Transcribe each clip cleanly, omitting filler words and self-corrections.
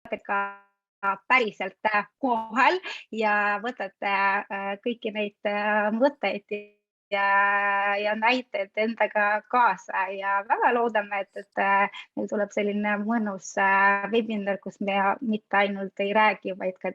ka päriselt kohal ja võtate kõiki neid mõtteid ja näiteid endaga kaasa ja väga loodame, et meil tuleb selline mõnus webinar, kus me mitte ainult ei räägi, vaid ka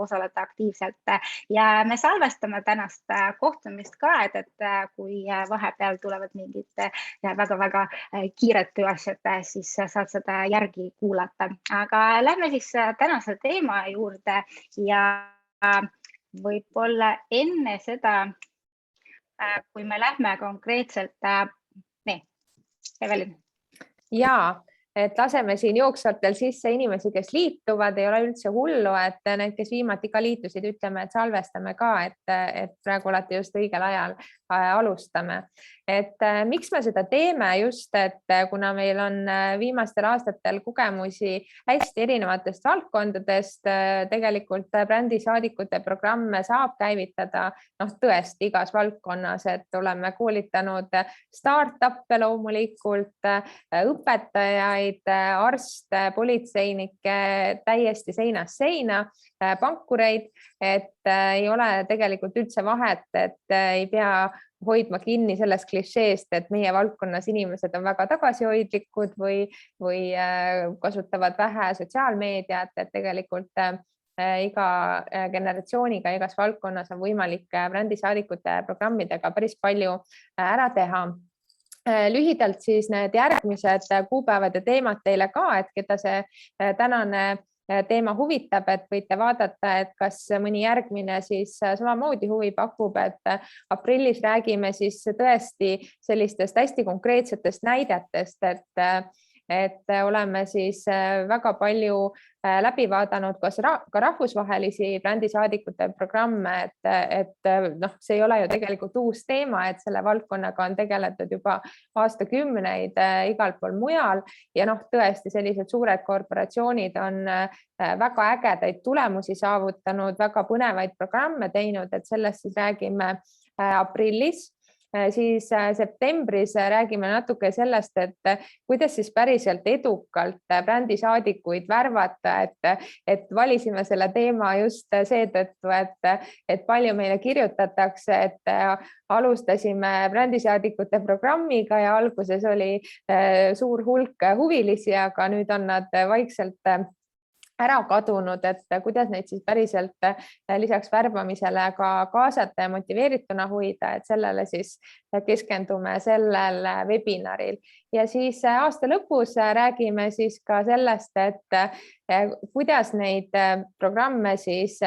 osaleda aktiivselt. Ja me salvestame tänast kohtumist ka, et kui vahepeal tulevad mingid väga-väga kiired tööasjad, siis saad seda järgi kuulata. Aga lähme siis tänase teema juurde ja võib-olla enne seda, kui me lähme konkreetselt, Evelin. Jaa, et laseme siin jooksvatel sisse inimesi, kes liituvad, ei ole üldse hullu, et need, kes viimati ka liitusid, ütleme, et salvestame ka, et praegu olete just õigel ajal alustame. Et miks me seda teeme just, et kuna meil on viimastel aastatel kogemusi hästi erinevatest valdkondadest, tegelikult brändisaadikute programme saab käivitada tõesti igas valdkonnas, et oleme koolitanud start-up'e loomulikult, õpetajaid, arste, politseinikke, täiesti seinast seina, pankureid, et ei ole tegelikult üldse vahet, et ei pea hoidma kinni sellest klišeest, et meie valdkonnas inimesed on väga tagasihoidlikud või kasutavad vähe sotsiaalmeediat, et tegelikult iga generatsiooniga igas valdkonnas on võimalik brändisaadikute programmidega päris palju ära teha. Lühidalt siis need järgmised kuupäevad ja teemad teile ka, et keda see tänane teema huvitab, et võite vaadata, et kas mõni järgmine siis samamoodi huvi pakub, et aprillis räägime siis tõesti sellistest hästi konkreetsetest näidetest, et oleme siis väga palju läbi vaadanud ka rahvusvahelisi brändisaadikute programme, et see ei ole ju tegelikult uus teema, et selle valdkonnaga on tegeletud juba aastakümneid igal pool mujal ja tõesti sellised suured korporatsioonid on väga ägedaid tulemusi saavutanud, väga põnevaid programme teinud, et sellest siis räägime aprillis. Siis septembris räägime natuke sellest, et kuidas siis päriselt edukalt brändisaadikuid värvata, et valisime selle teema just seetõttu, et palju meile kirjutatakse, et alustasime brändisaadikute programmiga ja alguses oli suur hulk huvilisi, aga nüüd on nad vaikselt ära kadunud, et kuidas neid siis päriselt lisaks värbamisele ka kaasata ja motiveerituna hoida, et sellele siis keskendume sellel webinaril. Ja siis aasta lõpus räägime siis ka sellest, et kuidas neid programme siis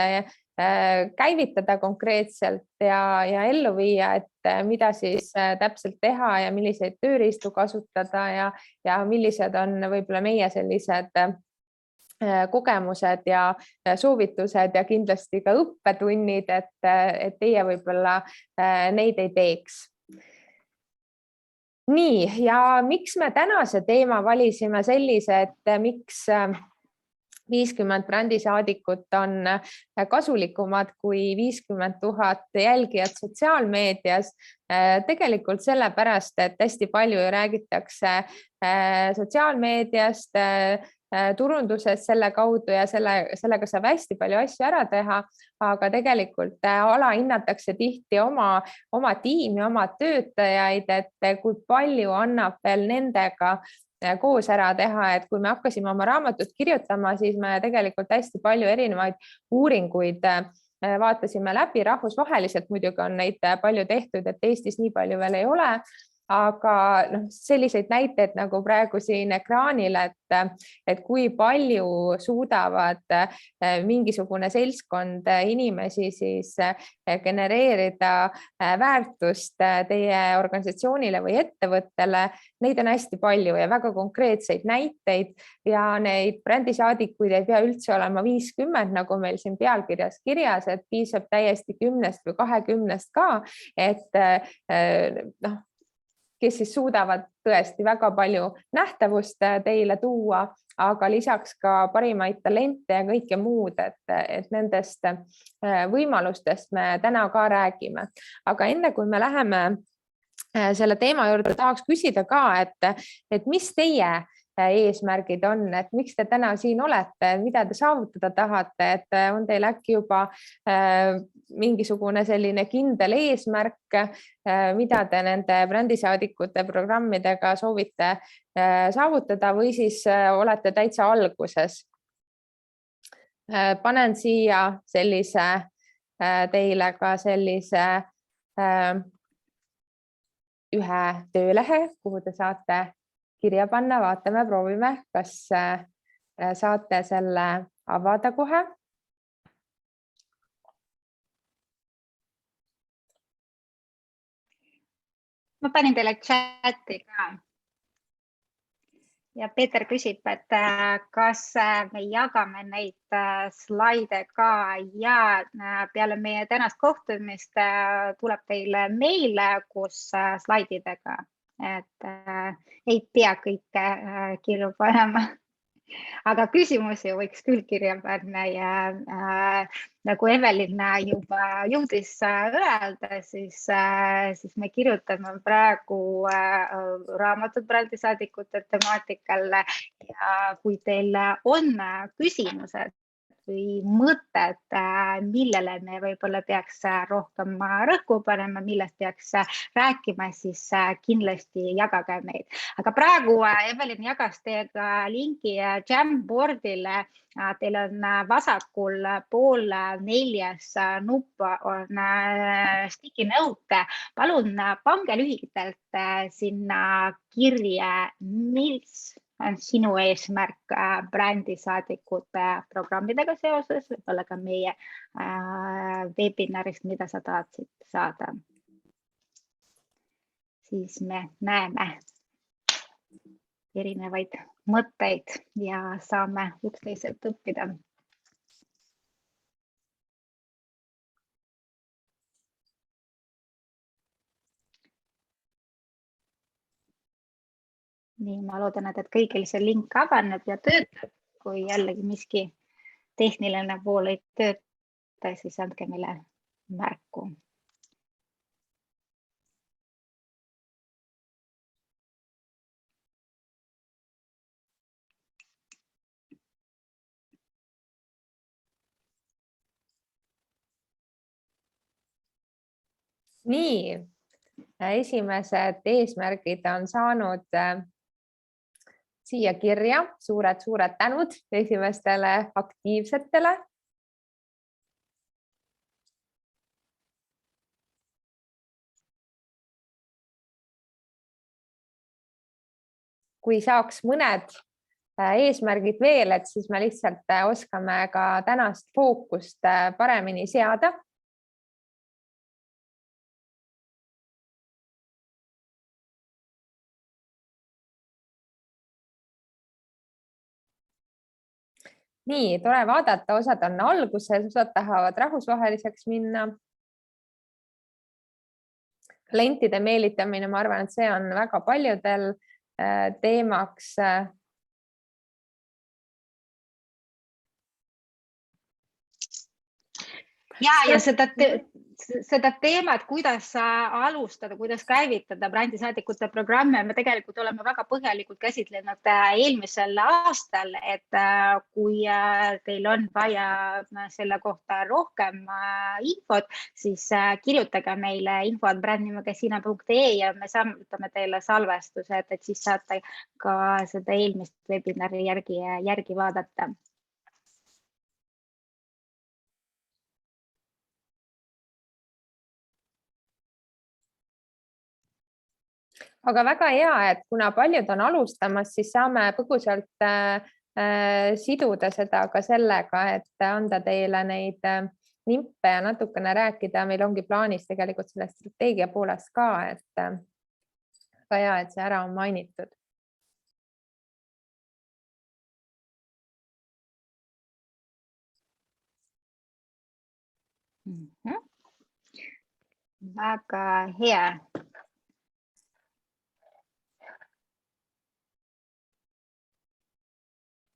käivitada konkreetselt ja ellu viia, et mida siis täpselt teha ja milliseid tööriistu kasutada ja millised on võib-olla meie sellised kogemused ja soovitused ja kindlasti ka õppetunnid, et teie võib-olla neid ei teeks. Nii, ja miks me tänase teema valisime sellise, et miks 50 brändisaadikut on kasulikumad kui 50 000 jälgijat sotsiaalmeedias. Tegelikult sellepärast, et hästi palju räägitakse sotsiaalmeediast, turunduses selle kaudu ja sellega saab hästi palju asju ära teha, aga tegelikult alahinnatakse tihti oma tiimi, oma töötajaid, et kui palju annab veel nendega koos ära teha, et kui me hakkasime oma raamatut kirjutama, siis me tegelikult hästi palju erinevaid uuringuid vaatasime läbi, rahvusvaheliselt muidugi on neid palju tehtud, et Eestis nii palju veel ei ole, aga selliseid näiteid nagu praegu siin ekraanil, et kui palju suudavad mingisugune seltskond inimesi siis genereerida väärtust teie organisatsioonile või ettevõttele, neid on hästi palju ja väga konkreetseid näiteid ja neid brändisaadikuid ei pea üldse olema 50, nagu meil siin pealkirjas kirjas, et piisab täiesti 10 või 20 ka, et kes siis suudavad tõesti väga palju nähtavust teile tuua, aga lisaks ka parimaid talente ja kõike muud, et nendest võimalustest me täna ka räägime. Aga enne kui me läheme selle teema juurde, tahaks küsida ka, et mis teie eesmärgid on, et miks te täna siin olete, mida te saavutada tahate, et on teil äkki juba mingisugune selline kindel eesmärk, mida te nende brändisaadikute programmidega soovite saavutada või siis olete täitsa alguses. Panen siia sellise teile ka sellise ühe töölehe, kuhu te saate kirja panna, vaatame, proovime, kas saate selle avada kohe. Ma panin teile chati ka. Ja Peeter küsib, et kas me jagame neid slaide ka ja peale meie tänast kohtumist tuleb teile meile koos slaididega, et ei pea kõike kirja panema. Aga küsimusi võiks küll kirja panna ja nagu Evelin juba jõudis öelda, siis me kirjutame praegu raamatut brändisaadikute temaatikal ja kui teil on küsimused või mõtted, millele me võib-olla peaks rohkem rõhku panema, millest peaks rääkima, siis kindlasti jagage meid. Aga praegu Evelin jagas teiega linki Jamboardile. Teil on vasakul pool 4 nupp on sticky note. Palun pange lühidalt sinna kirja, mis on sinu eesmärk brändisaadikute programmidega seoses, võib-olla ka meie webinarist, mida sa tahtsid saada. Siis me näeme erinevaid mõtteid ja saame üksteiselt õppida. Nii, ma loodan, et kõigil see link avaneb ja töötab. Kui jällegi miski tehniline pool ei tööta, siis andke meile märku. Nii, esimesed eesmärgid on saanud siia kirja. Suured tänud esimestele aktiivsetele. Kui saaks mõned eesmärgid veel, et siis me lihtsalt oskame ka tänast fookust paremini seada. Nii, tore vaadata, osad on alguses, osad tahavad rahvusvaheliseks minna. Klientide meelitamine, ma arvan, et see on väga paljudel teemaks. Ja seda teemat, kuidas alustada, kuidas käivitada brändisaadikute programme, me tegelikult oleme väga põhjalikult käsitlenud eelmisel aastal, et kui teil on vaja selle kohta rohkem infot, siis kirjutage meile info@brändimagazine.ee ja me saame teile salvestuse, et siis saate ka seda eelmist webinari järgi vaadata. Aga väga hea, et kuna paljud on alustamas, siis saame põgusalt siduda seda ka sellega, et anda teile neid nimpe ja natukene rääkida. Meil ongi plaanis tegelikult selle strateegia poolest ka, et väga hea, et see ära on mainitud. Väga hea.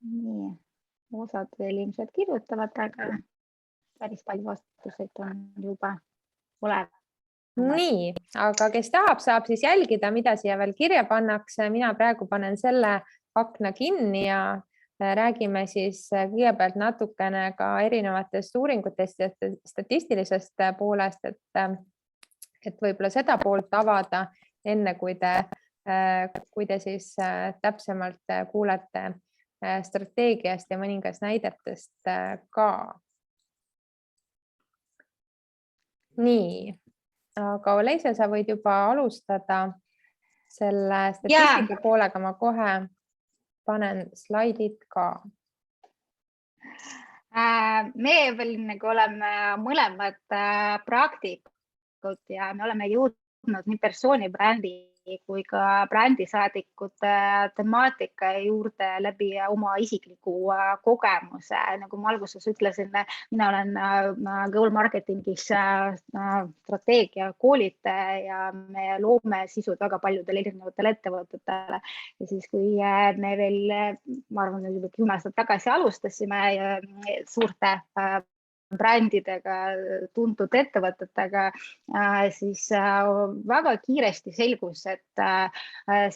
Nii, osad veel ilmselt kirjutavad, aga päris palju vastuseid on juba olemas. Nii, aga kes tahab, saab siis jälgida, mida siia veel kirja pannakse. Mina praegu panen selle akna kinni ja räägime siis kõigepealt natukene ka erinevatest uuringutest ja statistilisest poolest, et võib-olla seda poolt avada, enne kui te siis täpsemalt kuulete strateegiast ja mõningast näidetest ka. Nii, aga Oleise, sa võid juba alustada selle statistika poolega, ma kohe panen slaidid ka. Me Evelinega oleme mõlemad praktikud ja me oleme jõudnud nii persoonibrändi kui ka brändisaadikute temaatika juurde läbi oma isikliku kogemuse. Nagu ma alguses ütlesin, mina olen Goal Marketingis strateegia koolitaja ja me loome sisud väga paljudele erinevatele ettevõtetele. Ja siis, kui me veel, ma arvan, juba 10 aastat tagasi alustasime suurte brändidega, tuntud ettevõtetega, siis väga kiiresti selgus, et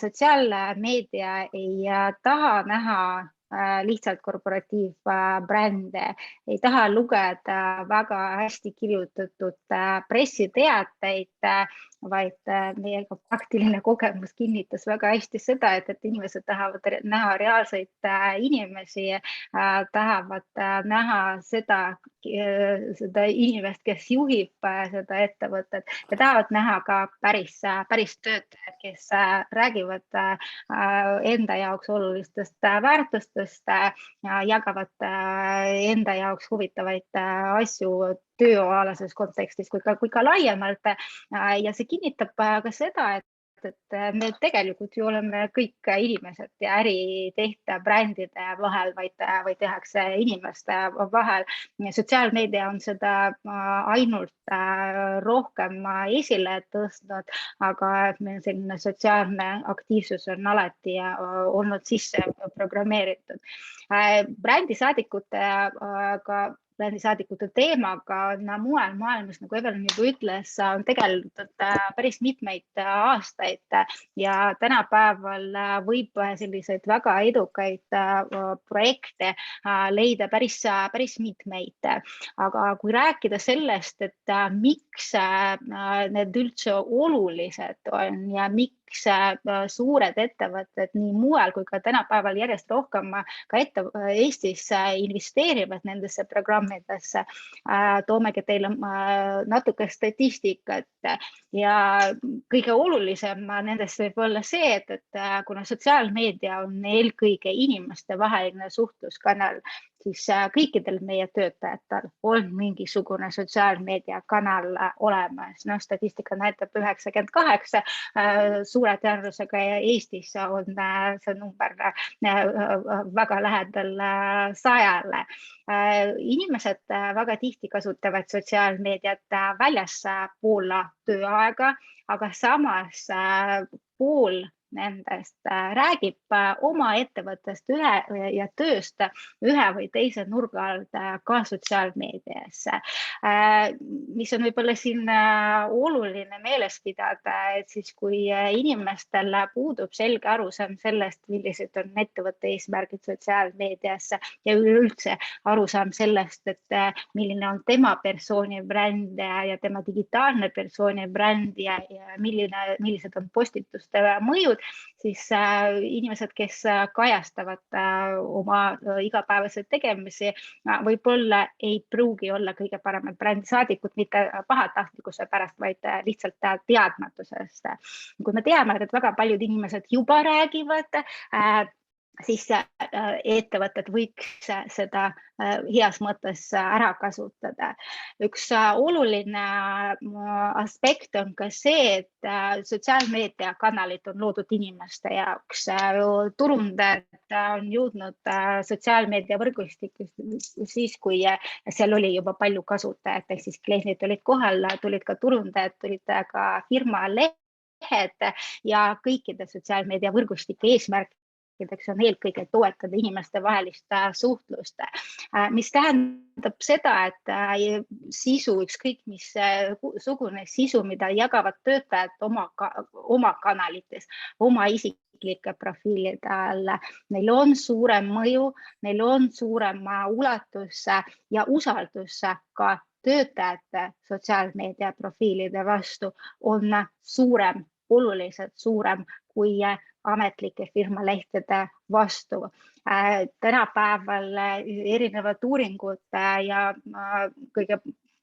sotsiaalmeedia ei taha näha lihtsalt korporatiivbrände, ei taha lugeda väga hästi kirjutatud pressiteateid, vaid meie praktiline kogemus kinnitas väga hästi seda, et inimesed tahavad näha reaalseid inimesi, tahavad näha seda inimest, kes juhib seda ettevõtet ja tahavad näha ka päris töötajad, kes räägivad enda jaoks olulistest väärtustest ja jagavad enda jaoks huvitavaid asju tööalases kontekstis kui ka laiemalt. Ja see kinnitab ka seda, et me tegelikult ju oleme kõik inimesed ja äri ei tehta brändide vahel, vaid tehakse inimeste vahel. Sotsiaalmeedia on seda ainult rohkem esile tõstnud, aga meil selline sotsiaalne aktiivsus on alati olnud sisse programmeeritud. Brändisaadikute teemaga mujal maailmas, nagu Evelin juba ütles, on tegelikult päris mitmeid aastaid ja tänapäeval võib selliseid väga edukaid projekte leida päris mitmeid. Aga kui rääkida sellest, et miks need üldse olulised on ja miks suured ettevõtted nii mujal kui ka tänapäeval järjest rohkem ka Eestis investeerivad nendesse programmidesse, toomegi teile natuke statistikat ja kõige olulisem nendest võib olla see, et kuna sotsiaalmeedia on eelkõige inimeste vaheline suhtluskanal, siis kõikidel meie töötajatel on mingisugune sotsiaalmeedia kanal olemas. Statistika näitab 98, suure tõenäosusega Eestis on see number väga lähedal 100. Inimesed väga tihti kasutavad sotsiaalmeediat väljaspool tööaega, aga samas pool nendest räägib oma ettevõttest ja tööst ühe või teise nurga alt ka sotsiaalmeedias. Mis on võib-olla siin oluline meeles pidada, et siis kui inimestel puudub selge arusaam sellest, millised on ettevõtte eesmärgid sotsiaalmeedias ja üleüldse arusaam sellest, et milline on tema persooni bränd ja tema digitaalne persooni bränd ja millised on postituste mõjud, siis inimesed, kes kajastavad oma igapäevaseid tegemisi, võib-olla ei pruugi olla kõige paremad brändisaadikud mitte pahatahtlikkuse pärast, vaid lihtsalt teadmatusest. Kui me teame, et väga paljud inimesed juba räägivad, siis ettevõtted võiks seda heas mõttes ära kasutada. Üks oluline aspekt on ka see, et sotsiaalmeedia kanalid on loodud inimeste jaoks. Turundajad on jõudnud sotsiaalmeedia võrgustikust siis, kui seal oli juba palju kasutajat, ehk siis kliendid olid kohal, tulid ka turundajad, tulid ka firma lehed ja kõikide sotsiaalmeedia võrgustike eesmärk on eelkõige toetada inimeste vahelist suhtlust, mis tähendab seda, et sisu, ükskõik missugune sisu, mida jagavad töötajad oma kanalites, oma isiklikus ametlike profiilide all. Neil on suurem mõju, neil on suurem ulatus ja usaldus ka töötajate sotsiaalmeedia profiilide vastu on suurem, oluliselt suurem kui ametlike firmalehtede vastu. Tänapäeval erinevad uuringud ja kõige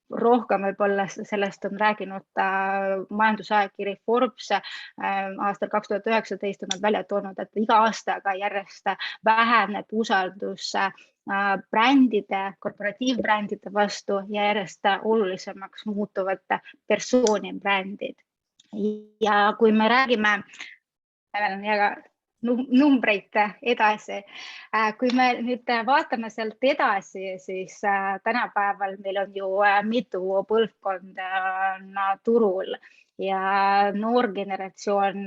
rohkem võib-olla sellest on rääkinud majandusajakiri Forbes aastal 2019 on nad välja toonud, et iga aastaga järjest väheneb usaldus brändide, korporatiivbrändide vastu ja järjest olulisemaks muutuvad persoonibrändid. Ja kui me räägime numbreid edasi, kui me nüüd vaatame sealt edasi, siis tänapäeval meil on ju mitu põlvkonda turul ja noor generatsioon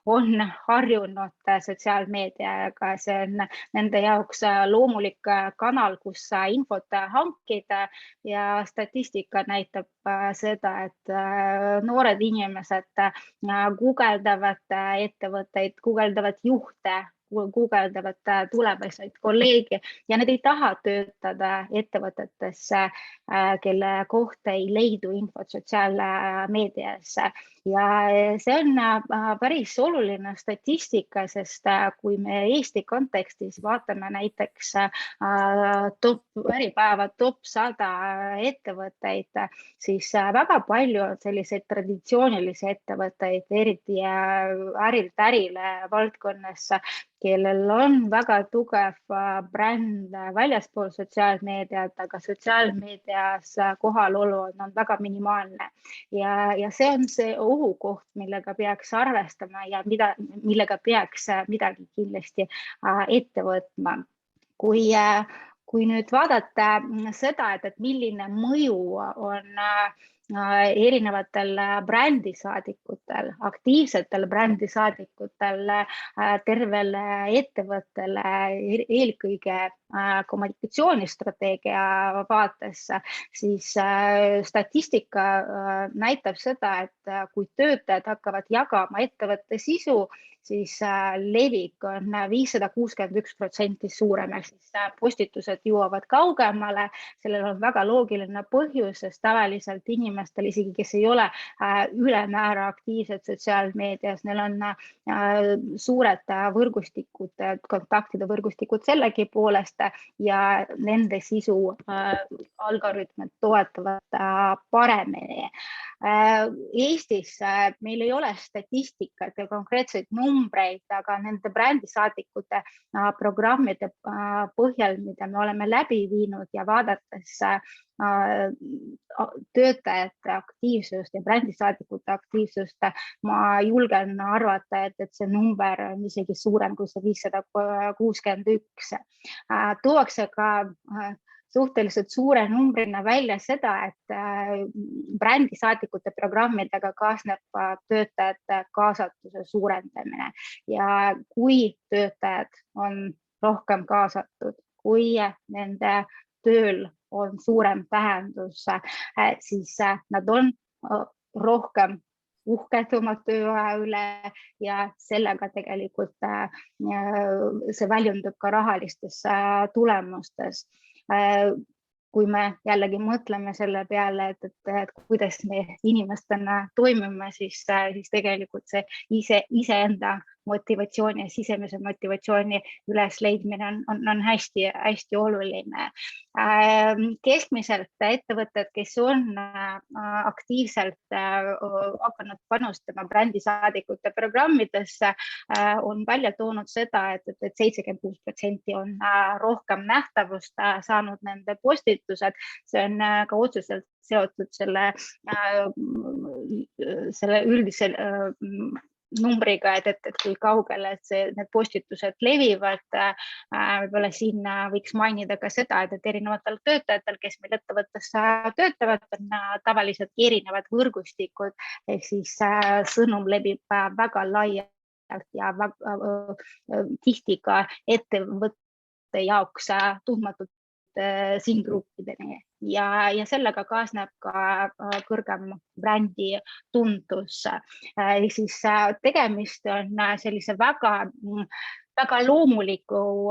on harjunud sotsiaalmeediaga, see on nende jaoks loomulik kanal, kus infot hankida ja statistika näitab seda, et noored inimesed guugeldavad ettevõtteid, guugeldavad juhte, guugeldavad tulevaseid kolleege ja need ei taha töötada ettevõtetesse, kelle kohta ei leidu infot sotsiaalmeedias. Ja see on päris oluline statistika, sest kui me Eesti kontekstis vaatame näiteks Äripäeva top 100 ettevõtteid, siis väga palju on selliseid traditsioonilisi ettevõtteid, eriti ärilt ärile valdkonnas, kellel on väga tugev bränd väljaspool sotsiaalmeediat, aga sotsiaalmeedias kohalolu on väga minimaalne. Ja see on see ohukoht, millega peaks arvestama ja millega peaks midagi kindlasti ette võtma. Kui nüüd vaadata seda, et milline mõju on erinevatel brändisaadikutel, aktiivsetel brändisaadikutel tervele ettevõttele, eelkõige kommunikatsioonistrateegia vaates, siis statistika näitab seda, et kui töötajad hakkavad jagama ettevõtte sisu, siis levik on 561% suurem, ehk siis postitused jõuavad kaugemale. Sellel on väga loogiline põhjus, sest tavaliselt inimestel, isegi kes ei ole ülemäära aktiivsed sotsiaalmeedias, neil on suured võrgustikud, kontaktide võrgustikud sellegi poolest ja nende sisu algoritmid toetavad paremini. Eestis meil ei ole statistikat ja konkreetseid numbreid, aga nende brändisaadikute programmide põhjal, mida me oleme läbi viinud ja vaadates töötajate aktiivsust ja brändisaadikute aktiivsust, ma julgen arvata, et see number on isegi suurem kui see 561. Tuuakse ka suhteliselt suure numbrina välja seda, et brändisaadikute programmidega kaasneb töötajate kaasatuse suurendamine ja kui töötajad on rohkem kaasatud, kui nende tööl on suurem tähendus, siis nad on rohkem uhked oma tööaja üle ja sellega tegelikult see väljundub ka rahalistes tulemustes. Kui me jällegi mõtleme selle peale, et kuidas me inimestena toimime, siis tegelikult see iseenda motivatsiooni ja sisemise motivatsiooni ülesleidmine on hästi oluline. Keskmiselt ettevõtted, kes on aktiivselt hakanud panustama brändisaadikute programmidesse, on välja toonud seda, et 76% on rohkem nähtavust saanud nende postitused. See on ka otseselt seotud selle üldise numbriga, et kui kaugele need postitused levivad. Võib-olla siin võiks mainida ka seda, et erinevatel töötajatel, kes meil ettevõttes töötavad, on tavaliselt erinevad võrgustikud, ehk siis sõnum levib väga laialt ja tihti ka ettevõtte jaoks tundmatud sihtgruppideni ja sellega kaasneb ka kõrgem brändi tundus. Siis tegemist on sellise väga loomuliku,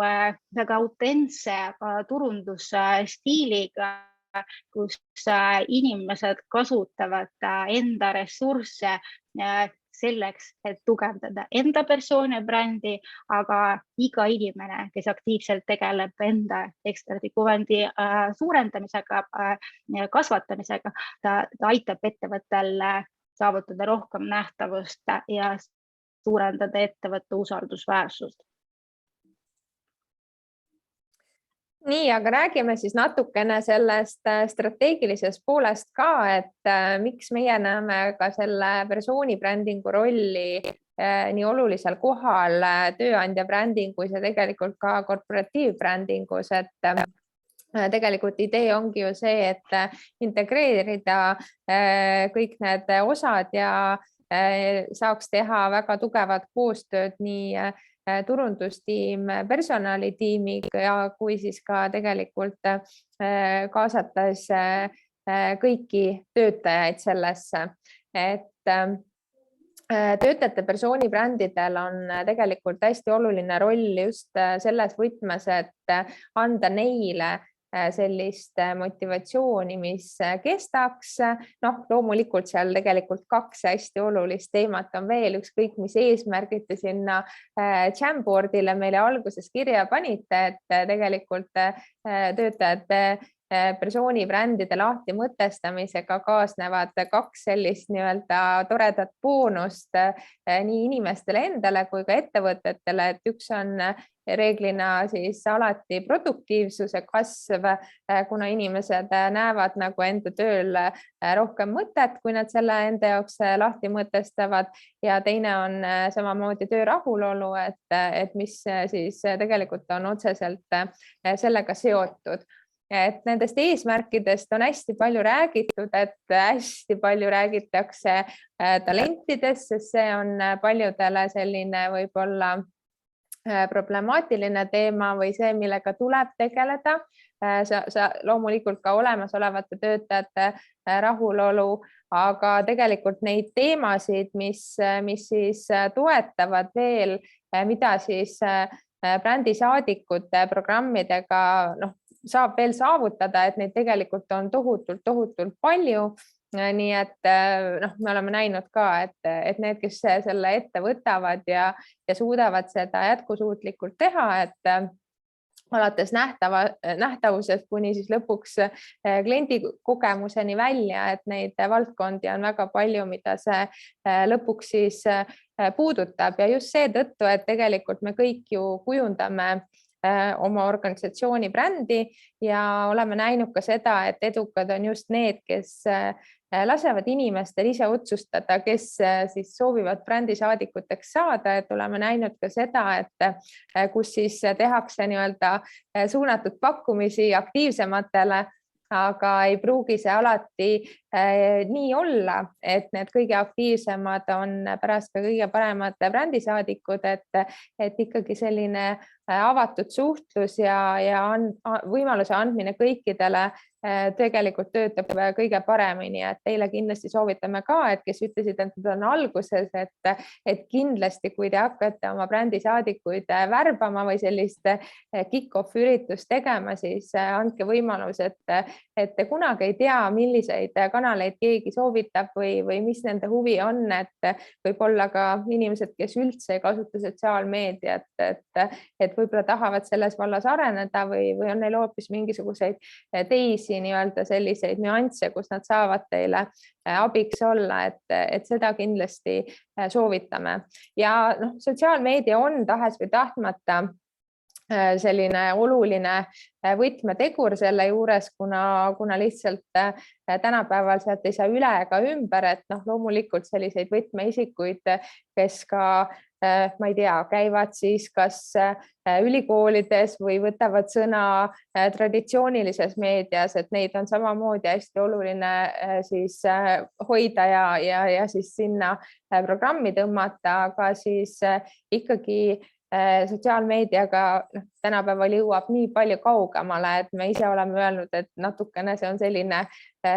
väga autentse turundusstiiliga, kus inimesed kasutavad enda ressursse selleks, et tugevdada enda persooni brändi, aga iga inimene, kes aktiivselt tegeleb enda eksperdikuvandi suurendamisega, kasvatamisega, ta aitab ettevõttel saavutada rohkem nähtavust ja suurendada ettevõtte usaldusväärsust. Nii, aga räägime siis natukene sellest strateegilisest poolest ka, et miks meie näeme ka selle persooni brändingu rolli nii olulisel kohal tööandja brändingus ja tegelikult ka korporatiivbrändingus, et tegelikult idee ongi ju see, et integreerida kõik need osad ja saaks teha väga tugevat koostööd nii turundustiim personalitiimiga kui siis ka tegelikult kaasates kõiki töötajaid sellesse, et töötajate persoonibrändidel on tegelikult hästi oluline roll just selles võtmes, et anda neile sellist motivatsiooni, mis kestaks. Loomulikult seal tegelikult kaks hästi olulist teemat on veel, ükskõik mis eesmärgid te sinna Jamboardile meile alguses kirja panite, et tegelikult töötajate persoonibrändide lahti mõtestamisega kaasnevad kaks sellist toredat boonust nii inimestele endale kui ka ettevõtetele, et üks on reeglina siis alati produktiivsuse kasv, kuna inimesed näevad nagu enda tööl rohkem mõtet, kui nad selle enda jaoks lahti mõtestavad, ja teine on samamoodi töö rahulolu, et mis siis tegelikult on otseselt sellega seotud. Et nendest eesmärkidest on hästi palju räägitud, et hästi palju räägitakse talentidest, sest see on paljudele selline võib-olla problemaatiline teema või see, millega tuleb tegeleda. Loomulikult ka olemasolevate töötajate rahulolu, aga tegelikult neid teemasid, mis siis toetavad veel, mida siis brändisaadikute programmidega saab veel saavutada, et neid tegelikult on tohutult palju. Nii et me oleme näinud ka, et need, kes selle ette võtavad ja suudavad seda jätkusuutlikult teha, et alates nähtavusest kuni siis lõpuks kliendi kogemuseni välja, et neid valdkondi on väga palju, mida see lõpuks siis puudutab ja just seetõttu, et tegelikult me kõik ju kujundame oma organisatsiooni brändi ja oleme näinud ka seda, et edukad on just need, kes lasevad inimestel ise otsustada, kes siis soovivad brändisaadikuteks saada, et oleme näinud ka seda, et kus siis tehakse suunatud pakkumisi aktiivsematele, aga ei pruugi see alati nii olla, et need kõige aktiivsemad on pärast ka kõige paremad brändisaadikud, et ikkagi selline avatud suhtlus ja võimaluse andmine kõikidele tegelikult töötab kõige paremini, et teile kindlasti soovitame ka, et kes ütlesid, et nad on alguses, et kindlasti, kui te hakkate oma brändisaadikuid värbama või sellist kick-off üritust tegema, siis andke võimalus, et te kunagi ei tea, milliseid kanaleid keegi soovitab või mis nende huvi on, et võib-olla ka inimesed, kes üldse ei kasuta sotsiaalmeediat, et võib-olla tahavad selles vallas areneda või on neil hoopis mingisuguseid teisi selliseid nüansse, kus nad saavad teile abiks olla, et seda kindlasti soovitame. Ja sotsiaalmeedia on tahes või tahtmata selline oluline võtmetegur selle juures, kuna lihtsalt tänapäeval sealt ei saa üle ega ümber, et loomulikult selliseid võtmeisikuid, kes ka ma ei tea, käivad siis kas ülikoolides või võtavad sõna traditsioonilises meedias, et neid on samamoodi hästi oluline siis hoida ja siis sinna programmi tõmmata, aga siis ikkagi sotsiaalmeediaga tänapäeval jõuab nii palju kaugemale, et me ise oleme öelnud, et natukene see on selline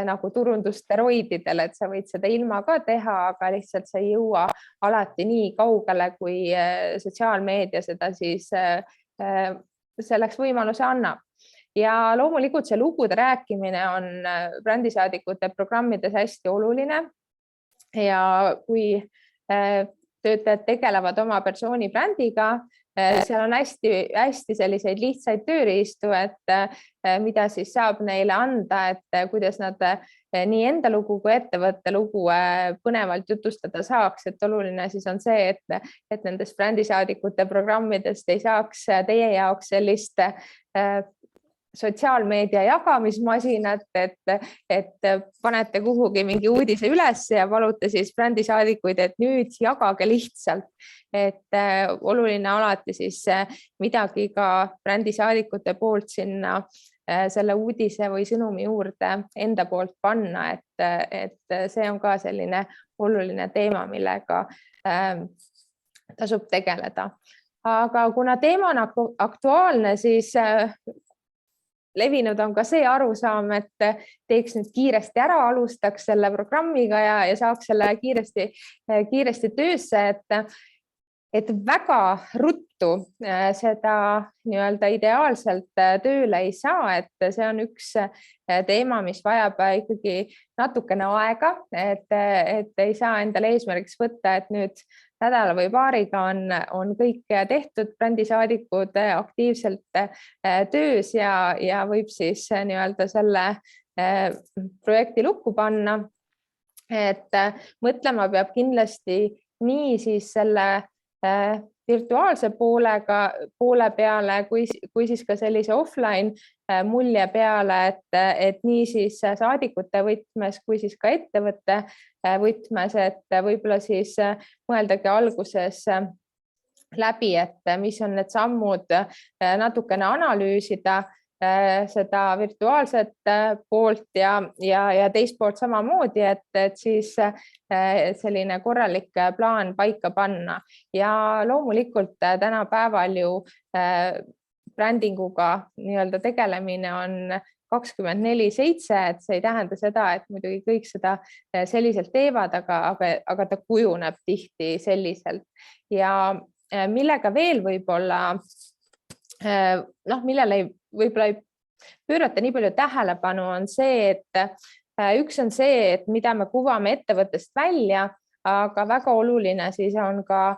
nagu turundusteroididel, et sa võid seda ilma ka teha, aga lihtsalt sa ei jõua alati nii kaugele, kui sotsiaalmeedia seda siis selleks võimaluse annab. Ja loomulikult see lugude rääkimine on brändisaadikute programmides hästi oluline. Ja kui töötajad tegelevad oma persooni brändiga, seal on hästi selliseid lihtsaid tööriistu, et mida siis saab neile anda, et kuidas nad nii enda lugu kui ettevõtte lugu põnevalt jutustada saaks, et oluline siis on see, et nendest brändisaadikute programmidest ei saaks teie jaoks sellist sotsiaalmeedia jagamismasinat, et panete kuhugi mingi uudise üles ja palute siis brändisaadikuid, et nüüd jagage lihtsalt, et oluline alati siis midagi ka brändisaadikute poolt sinna selle uudise või sõnumi juurde enda poolt panna, et see on ka selline oluline teema, millega tasub tegeleda. Aga kuna teema on aktuaalne, siis levinud on ka see arusaam, et teeks nüüd kiiresti ära, alustaks selle programmiga ja saaks selle kiiresti töösse, et väga ruttu seda nii-öelda ideaalselt tööle ei saa, et see on üks teema, mis vajab ikkagi natukene aega, et ei saa endale eesmärgiks võtta, et nüüd nädala või paariga on kõik tehtud, brändisaadikud aktiivselt töös ja võib siis nii-öelda selle projekti lukku panna. Et mõtlema peab kindlasti nii siis selle virtuaalse poole peale, kui siis ka sellise offline mulje peale, et nii siis saadikute võtmes kui siis ka ettevõtte võtmes, et võib-olla siis mõeldagi alguses läbi, et mis on need sammud, natukene analüüsida seda virtuaalset poolt ja teist poolt samamoodi, et siis selline korralik plaan paika panna. Ja loomulikult tänapäeval ju brändinguga nii-öelda tegelemine on 24/7, et see ei tähenda seda, et muidugi kõik seda selliselt teevad, aga ta kujuneb tihti selliselt. Ja millega veel võib-olla, millele võib-olla ei pöörata nii palju tähelepanu, on see, et üks on see, et mida me kuvame ettevõttest välja, aga väga oluline siis on ka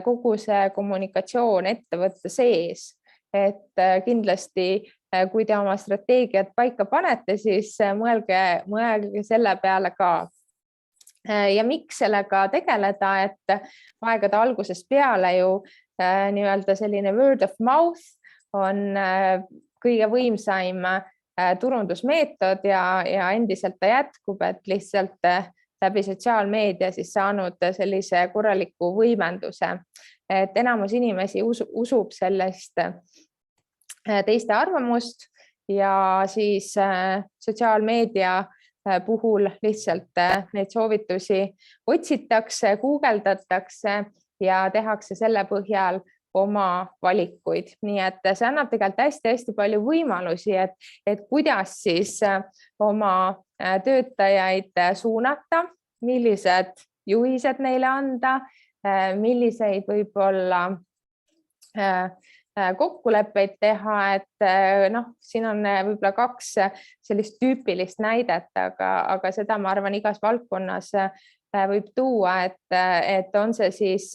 kogu see kommunikatsioon ettevõtte sees. Et kindlasti, kui te oma strateegiat paika panete, siis mõelge selle peale ka. Ja miks sellega tegeleda, et aegade algusest peale ju nii-öelda selline word of mouth on kõige võimsaim turundusmeetod ja endiselt ta jätkub, et lihtsalt läbi sotsiaalmeedia siis saanud sellise korraliku võimenduse, et enamus inimesi usub sellest teiste arvamust ja siis sotsiaalmeedia puhul lihtsalt neid soovitusi otsitakse, guugeldatakse ja tehakse selle põhjal oma valikuid. Nii et see annab tegelikult hästi-hästi palju võimalusi, et kuidas siis oma töötajaid suunata, millised juhised neile anda, milliseid võib-olla kokkuleppeid teha, et siin on võib-olla 2 sellist tüüpilist näidet, aga seda ma arvan igas valdkonnas võib tuua, et on see siis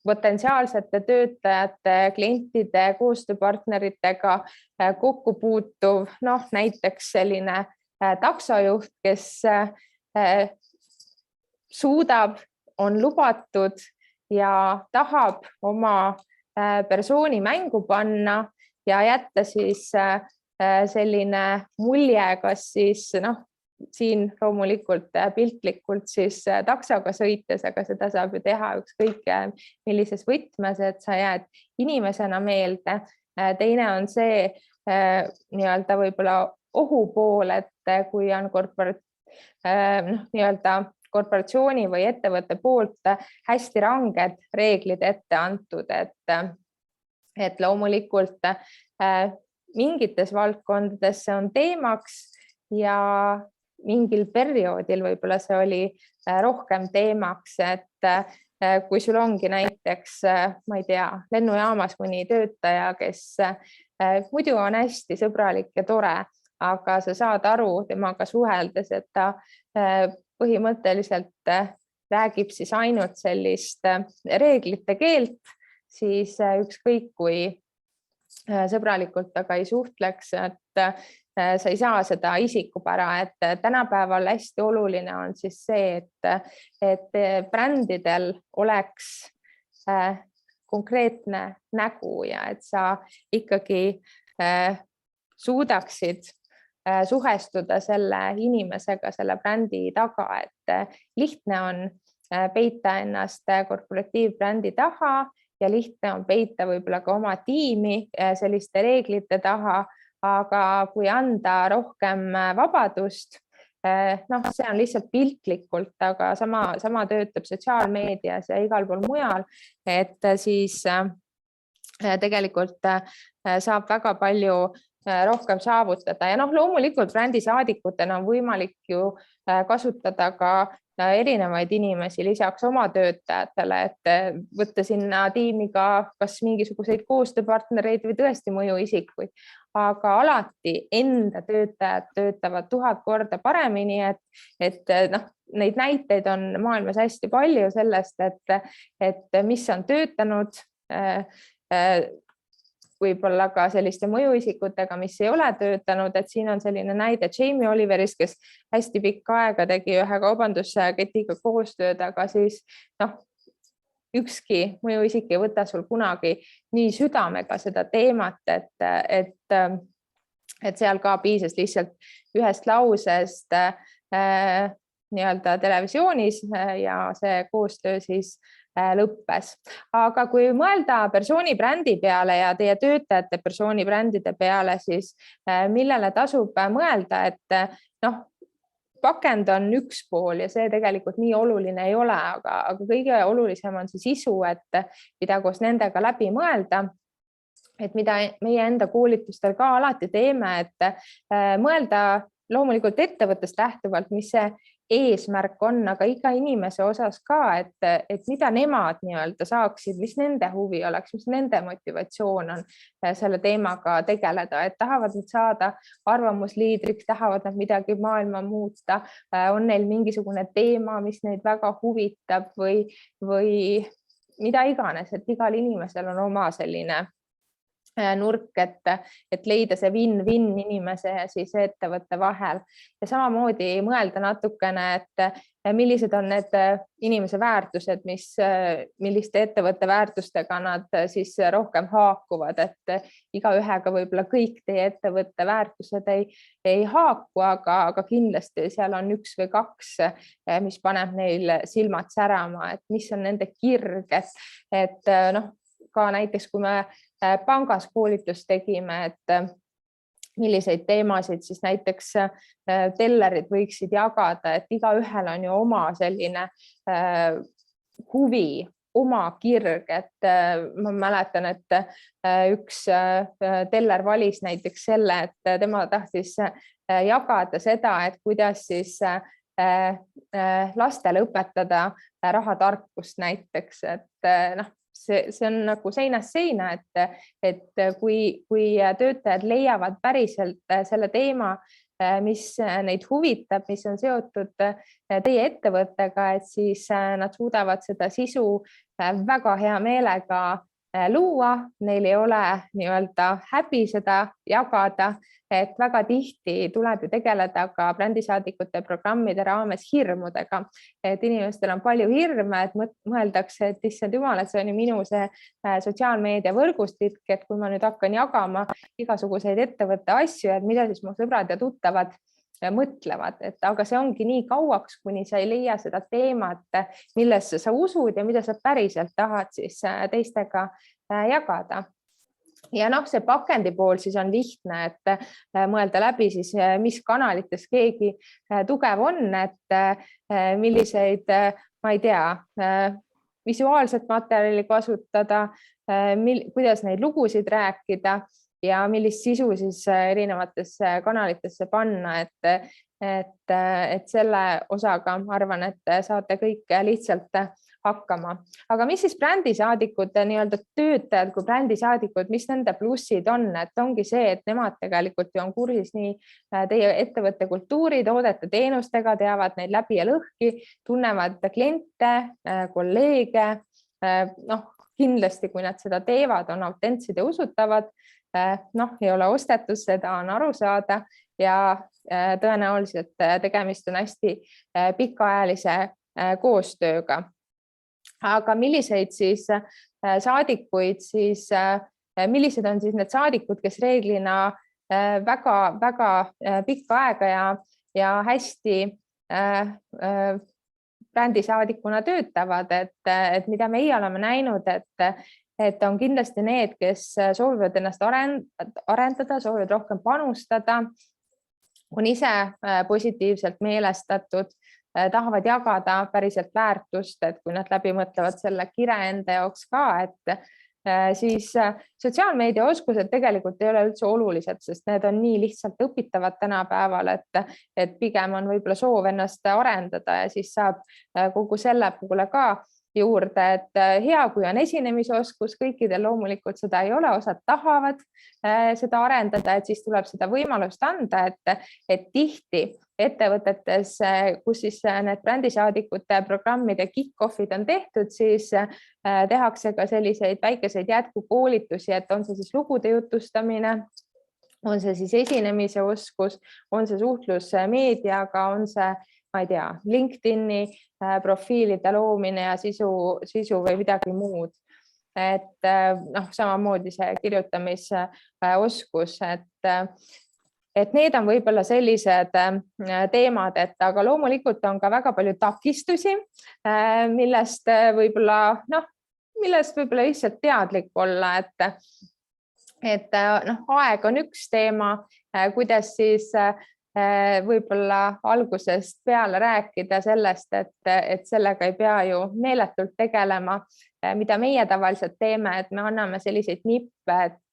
potentsiaalsete töötajate, klientide, koostööpartneritega kokku puutuv, näiteks selline taksojuht, kes suudab, on lubatud ja tahab oma persooni mängu panna ja jätta siis selline mulje, kas siis siin loomulikult piltlikult siis taksoga sõites, aga seda saab ju teha ükskõik millises võtmes, et sa jääd inimesena meelde. Teine on see nii-öelda võib-olla ohu pool, et kui on nii-öelda korporatsiooni või ettevõtte poolt hästi ranged reeglid ette antud, et loomulikult mingites valdkondades see on teemaks ja mingil perioodil võib-olla see oli rohkem teemaks, et kui sul ongi näiteks, ma ei tea, lennujaamas mõni töötaja, kes muidu on hästi sõbralik ja tore, aga sa saad aru temaga suheldes, et ta põhimõtteliselt räägib siis ainult sellist reeglite keelt, siis ükskõik kui sõbralikult aga ei suhtleks, et sa ei saa seda isikupära, et tänapäeval hästi oluline on siis see, et brändidel oleks konkreetne nägu ja et sa ikkagi suudaksid suhestuda selle inimesega, selle brändi taga, et lihtne on peita ennast korporatiivbrändi taha ja lihtne on peita võib-olla ka oma tiimi selliste reeglite taha, aga kui anda rohkem vabadust, see on lihtsalt piltlikult, aga sama töötab sotsiaalmeedias ja igal pool mujal, et siis tegelikult saab väga palju rohkem saavutada ja loomulikult brändisaadikutena on võimalik ju kasutada ka erinevaid inimesi lisaks oma töötajatele, et võtta sinna tiimi ka kas mingisuguseid koostööpartnereid või tõesti mõjuisikuid, aga alati enda töötajad töötavad 1000 korda paremini, et neid näiteid on maailmas hästi palju sellest, et mis on töötanud, võib-olla ka selliste mõjuisikutega, mis ei ole töötanud, et siin on selline näide Jamie Oliverist, kes hästi pikka aega tegi ühe kaubandusketiga koostööd, aga siis ükski mõjuisik ei võta sul kunagi nii südamega seda teemat, et seal ka piisas lihtsalt ühest lausest nii-öelda televisioonis ja see koostöö siis lõppes. Aga kui mõelda persoonibrändi peale ja teie töötajate persoonibrändide peale, siis millele tasub mõelda, et pakend on üks pool ja see tegelikult nii oluline ei ole, aga kõige olulisem on see sisu, et mida koos nendega läbi mõelda. Et mida meie enda koolitustel ka alati teeme, et mõelda loomulikult ettevõttest lähtuvalt, mis see eesmärk on, aga iga inimese osas ka, et mida nemad nii-öelda saaksid, mis nende huvi oleks, mis nende motivatsioon on selle teemaga tegeleda, et tahavad nad saada arvamusliidriks, tahavad nad midagi maailma muuta, on neil mingisugune teema, mis neid väga huvitab või mida iganes, et igal inimesel on oma selline nurk, et leida see win-win inimese ja siis ettevõtte vahel ja samamoodi mõelda natukene, et millised on need inimese väärtused, milliste ettevõtte väärtustega nad siis rohkem haakuvad, et igaühega võib-olla kõik teie ettevõtte väärtused ei haaku, aga kindlasti seal on üks või kaks, mis paneb neil silmad särama, et mis on nende kirg, et ka näiteks kui me pangas koolitust tegime, et milliseid teemasid siis näiteks tellerid võiksid jagada, et igaühel on ju oma selline huvi, oma kirg, et ma mäletan, et üks teller valis näiteks selle, et tema tahtis jagada seda, et kuidas siis lastele õpetada rahatarkust näiteks, et see on nagu seinast seina, et kui töötajad leiavad päriselt selle teema, mis neid huvitab, mis on seotud teie ettevõttega, et siis nad suudavad seda sisu väga hea meelega luua, neil ei ole nii-öelda häbi seda jagada, et väga tihti tuleb ju tegeleda ka brändisaadikute programmide raames hirmudega, et inimestel on palju hirme, et mõeldakse, et issand jumal, et see on ju minu see sotsiaalmeedia võrgustik, et kui ma nüüd hakkan jagama igasuguseid ettevõtte asju, et mida siis mu sõbrad ja tuttavad mõtlevad, aga see ongi nii kauaks, kuni sa ei leia seda teemat, millesse sa usud ja mida sa päriselt tahad siis teistega jagada. ja noh, see pakendi pool siis on lihtne, et mõelda läbi siis, mis kanalites keegi tugev on, et milliseid, ma ei tea, visuaalset materjali kasutada, kuidas neid lugusid rääkida ja millist sisu siis erinevatesse kanalitesse panna, et selle osaga ma arvan, et saate kõik lihtsalt hakkama. Aga mis siis brändisaadikud, nii-öelda töötajad kui brändisaadikud, mis nende plussid on, et ongi see, et nemad tegelikult ju on kursis nii teie ettevõtte kultuuri, toodete, teenustega, teavad neid läbi ja lõhki, tunnevad kliente, kolleege, noh, kindlasti, kui nad seda teevad, on autentsed ja usutavad, noh, ei ole ostetus, seda on aru saada ja tõenäoliselt tegemist on hästi pikaajalise koostööga. Aga milliseid siis saadikuid siis, millised on siis need saadikud, kes reeglina väga pikka aega ja hästi brändisaadikuna töötavad, et mida meie oleme näinud, et on kindlasti need, kes soovivad ennast arendada, soovivad rohkem panustada, on ise positiivselt meelestatud, tahavad jagada päriselt väärtust, et kui nad läbi mõtlevad selle kire enda jaoks ka, et siis sotsiaalmeedia oskused tegelikult ei ole üldse olulised, sest need on nii lihtsalt õpitavad tänapäeval, et pigem on võib-olla soov ennast arendada ja siis saab kogu selle poole ka juurde, et hea, kui on esinemisoskus, kõikidel loomulikult seda ei ole, osad tahavad seda arendada, et siis tuleb seda võimalust anda, et tihti ettevõtetes, kus siis need brändisaadikute programmide kick-offid on tehtud, siis tehakse ka selliseid väikeseid jätkukoolitusi, et on see siis lugude jutustamine, on see siis esinemise oskus, on see suhtlus meediaga, on see, ma ei tea, LinkedIni profiilide loomine ja sisu või midagi muud. Et noh, samamoodi see kirjutamisoskus, et need on võib-olla sellised teemad, aga loomulikult on ka väga palju takistusi, millest võib-olla lihtsalt teadlik olla, et noh, aeg on üks teema, kuidas siis võib-olla algusest peale rääkida sellest, et sellega ei pea ju meeletult tegelema, mida meie tavaliselt teeme, et me anname selliseid nippe, et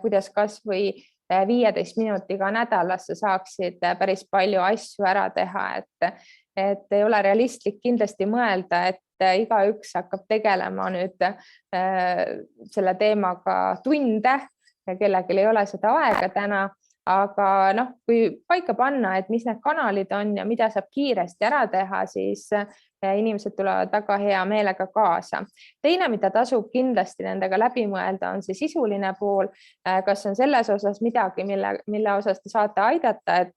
kuidas kas või 15 minutiga nädalas saaksid päris palju asju ära teha, et ei ole realistlik kindlasti mõelda, et igaüks hakkab tegelema nüüd selle teemaga tunde ja kellelgi ei ole seda aega täna, aga noh, kui paika panna, et mis need kanalid on ja mida saab kiiresti ära teha, siis inimesed tulevad väga hea meelega kaasa. Teine, mida tasub kindlasti nendega läbi mõelda, on see sisuline pool. Kas on selles osas midagi, mille osas te saate aidata, et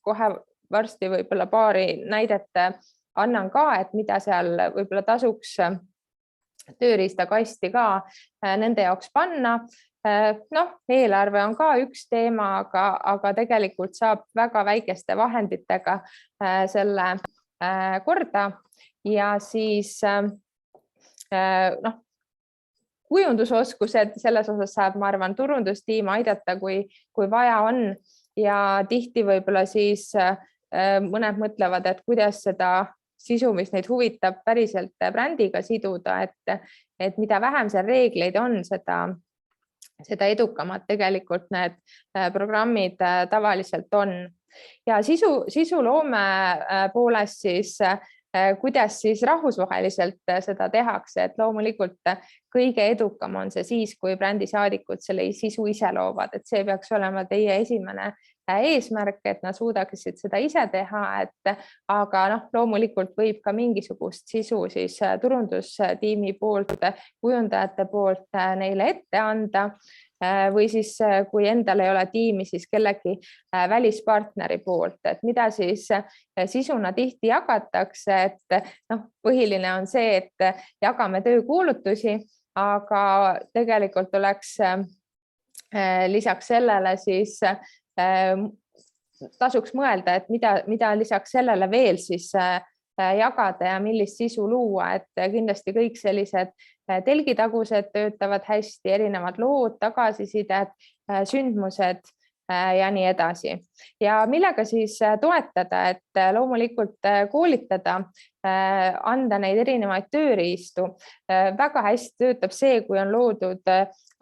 kohe varsti võib-olla paari näidet annan ka, et mida seal võib-olla tasuks tööriistakasti ka nende jaoks panna. Noh, eelarve on ka üks teema, aga tegelikult saab väga väikeste vahenditega selle korda ja siis noh, kujundusoskused, selles osas saab, ma arvan, turundustiim aidata, kui vaja on ja tihti võib-olla siis mõned mõtlevad, et kuidas seda sisu, mis neid huvitab, päriselt brändiga siduda, et mida vähem seal reegleid on, seda edukamad tegelikult need programmid tavaliselt on. Ja sisuloome poolest siis, kuidas siis rahvusvaheliselt seda tehakse, et loomulikult kõige edukam on see siis, kui brändisaadikud selle sisu ise loovad, et see peaks olema teie esimene eesmärk, et nad suudaksid seda ise teha, aga noh, loomulikult võib ka mingisugust sisu siis turundustiimi poolt, kujundajate poolt neile ette anda või siis, kui endal ei ole tiimi, siis kellegi välispartneri poolt, et mida siis sisuna tihti jagatakse, et noh, põhiline on see, et jagame töökuulutusi, aga tegelikult oleks lisaks sellele siis tasuks mõelda, et mida lisaks sellele veel siis jagada ja millist sisu luua, et kindlasti kõik sellised telgitagused töötavad hästi, erinevad lood, tagasisided, sündmused ja nii edasi. Ja millega siis toetada, et loomulikult koolitada, anda neid erinevaid tööriistu. Väga hästi töötab see, kui on loodud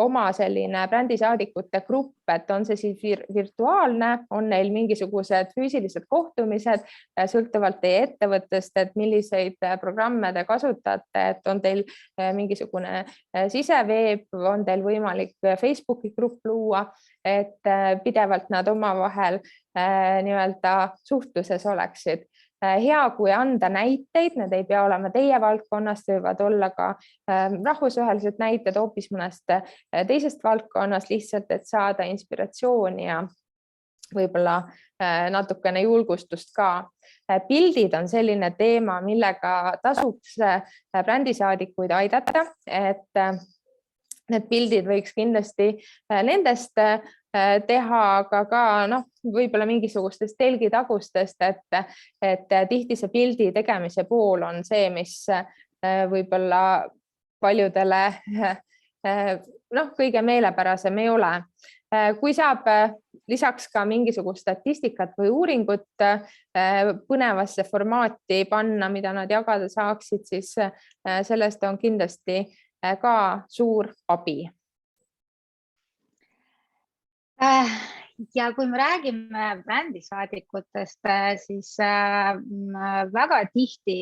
oma selline brändisaadikute grupp, et on see siis virtuaalne, on neil mingisugused füüsilised kohtumised, sõltuvalt teie ettevõttest, et milliseid programme te kasutate, et on teil mingisugune siseveeb, on teil võimalik Facebooki grupp luua, et pidevalt nad omavahel nii-öelda suhtluses oleksid. Hea, kui anda näiteid, need ei pea olema teie valdkonnast, võivad olla ka rahvusvahelised näited hoopis mõnest teisest valdkonnast, lihtsalt, et saada inspiratsiooni ja võib-olla natukene julgustust ka. Pildid on selline teema, millega tasuks brändisaadikuid aidata, et need pildid võiks kindlasti nendest teha, aga ka võib-olla mingisugustest telgitagustest, et tihti see pildi tegemise pool on see, mis võib-olla paljudele kõige meelepärasem ei ole. Kui saab lisaks ka mingisugust statistikat või uuringut põnevasse formaati panna, mida nad jagada saaksid, siis sellest on kindlasti ka suur abi. Ja kui me räägime brändisaadikutest, siis väga tihti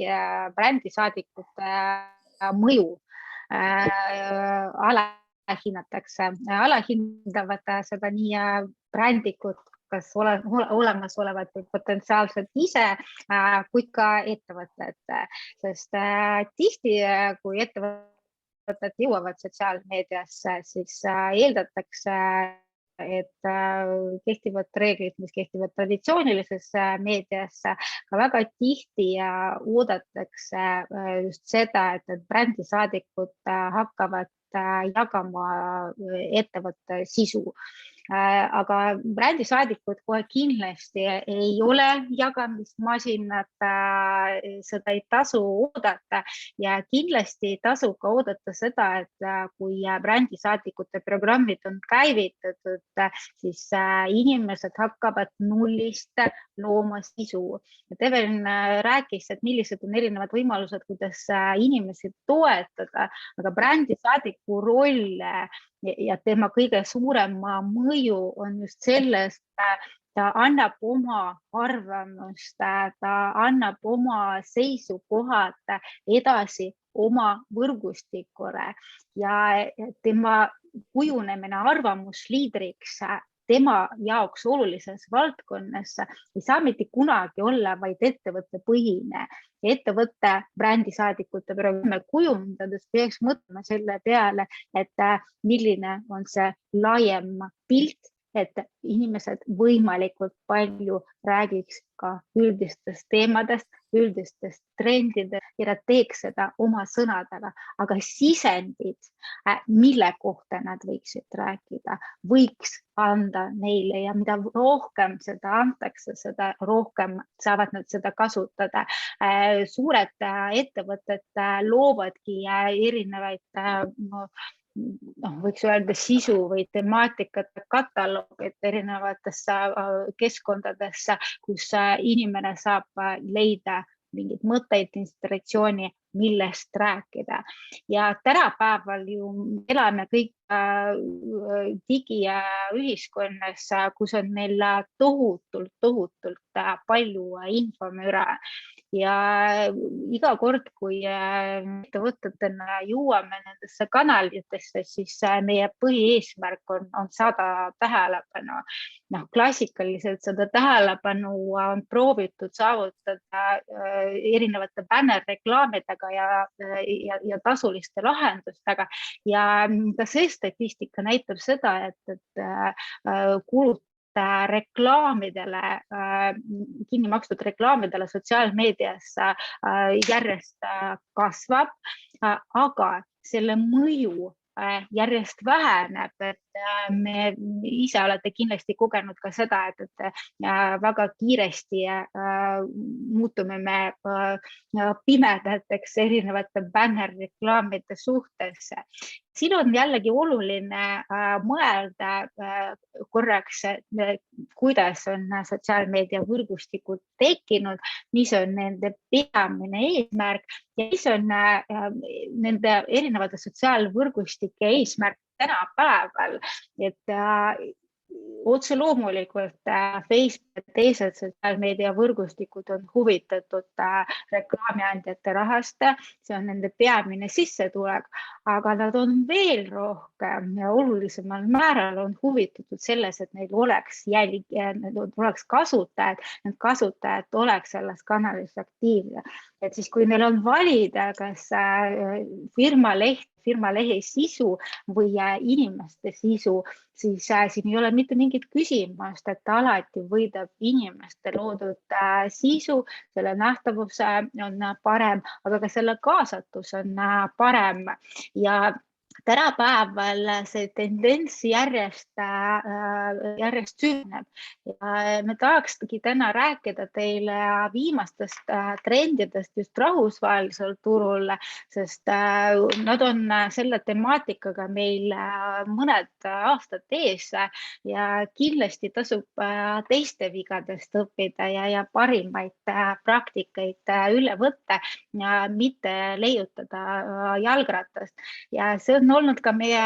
brändisaadikute mõju alahindavad seda nii brändikud, kas olemasolevad või potentsiaalselt ise, kui ka ettevõtted, sest tihti, kui ettevõtted jõuavad sotsiaalmeediasse, siis eeldatakse, et kehtivad reeglid, mis kehtivad traditsioonilises meedias, ka väga tihti oodatakse just seda, et brändisaadikud hakkavad jagama ettevõtte sisu. Aga brändisaadikud kohe kindlasti ei ole jagamismasinad, seda ei tasu oodata ja kindlasti ei tasu ka oodata seda, et kui brändisaadikute programmid on käivitatud, siis inimesed hakkavad nullist looma sisu. Evelin rääkis, et millised on erinevad võimalused, kuidas inimesi toetada, aga brändisaadiku roll ja tema kõige suurema mõju on just sellest, ta annab oma arvamust, ta annab oma seisukohad edasi oma võrgustikule ja tema kujunemine arvamusliidriks tema jaoks olulises valdkonnas ei saa mitte kunagi olla vaid ettevõttepõhine. Ettevõtte brändisaadikute programme kujundades peaks mõtlema selle peale, et milline on see laiem pilt, et inimesed võimalikult palju räägiks ka üldistest teemadest, üldistest trendidest ja nad teeks seda oma sõnadega, aga sisendid, mille kohta nad võiksid rääkida, võiks anda neile ja mida rohkem seda antakse, seda rohkem saavad nad seda kasutada. Suured ettevõtted loovadki erinevaid võiks öelda sisu või temaatikate kataloogid erinevatesse keskkondadesse, kus inimene saab leida mingid mõtteid, inspiratsiooni, millest rääkida. Ja tänapäeval ju elame kõik digiühiskonnas, kus on meil tohutult palju infomüra. Ja iga kord, kui ettevõtetena jõuame nendesse kanalitesse, siis meie põhieesmärk on saada tähelepanu. Klassikaliselt seda tähelepanu on proovitud saavutada erinevate bannerreklaamidega ja tasuliste lahendustega. Ja ka see statistika näitab seda, et kulud reklaamidele, kinni makstud reklaamidele sotsiaalmeedias järjest kasvab, aga selle mõju järjest väheneb, et me ise olete kindlasti kogenud ka seda, et väga kiiresti muutume me pimedateks erinevate bännerreklaamide suhtes. Siin on jällegi oluline mõelda korraks, kuidas on sotsiaalmeedia võrgustikud tekkinud, mis on nende peamine eesmärk ja mis on nende erinevate sotsiaalvõrgustike eesmärk tänapäeval, et otse loomulikult Facebook ja teised sotsiaalmeedia võrgustikud on huvitatud reklaamiandjate rahast, see on nende peamine sissetulek, aga nad on veel rohkem ja olulisemal määral on huvitatud selles, et neil oleks oleks kasutajad, need kasutajad oleks selles kanalis aktiivne. Et siis, kui neil on valida, kas firmalehe sisu või inimeste sisu, siis siin ei ole mitte mingit küsimust, et alati võidab inimeste loodud sisu, selle nähtavus on parem, aga ka selle kaasatus on parem ja tänapäeval see tendents järjest süveneb ja me tahakski täna rääkida teile viimastest trendidest just rahvusvahelisel turul, sest nad on selle temaatikaga meil mõned aastad ees ja kindlasti tasub teiste vigadest õppida ja parimaid praktikaid üle võtta ja mitte leiutada jalgratast ja see on olnud ka meie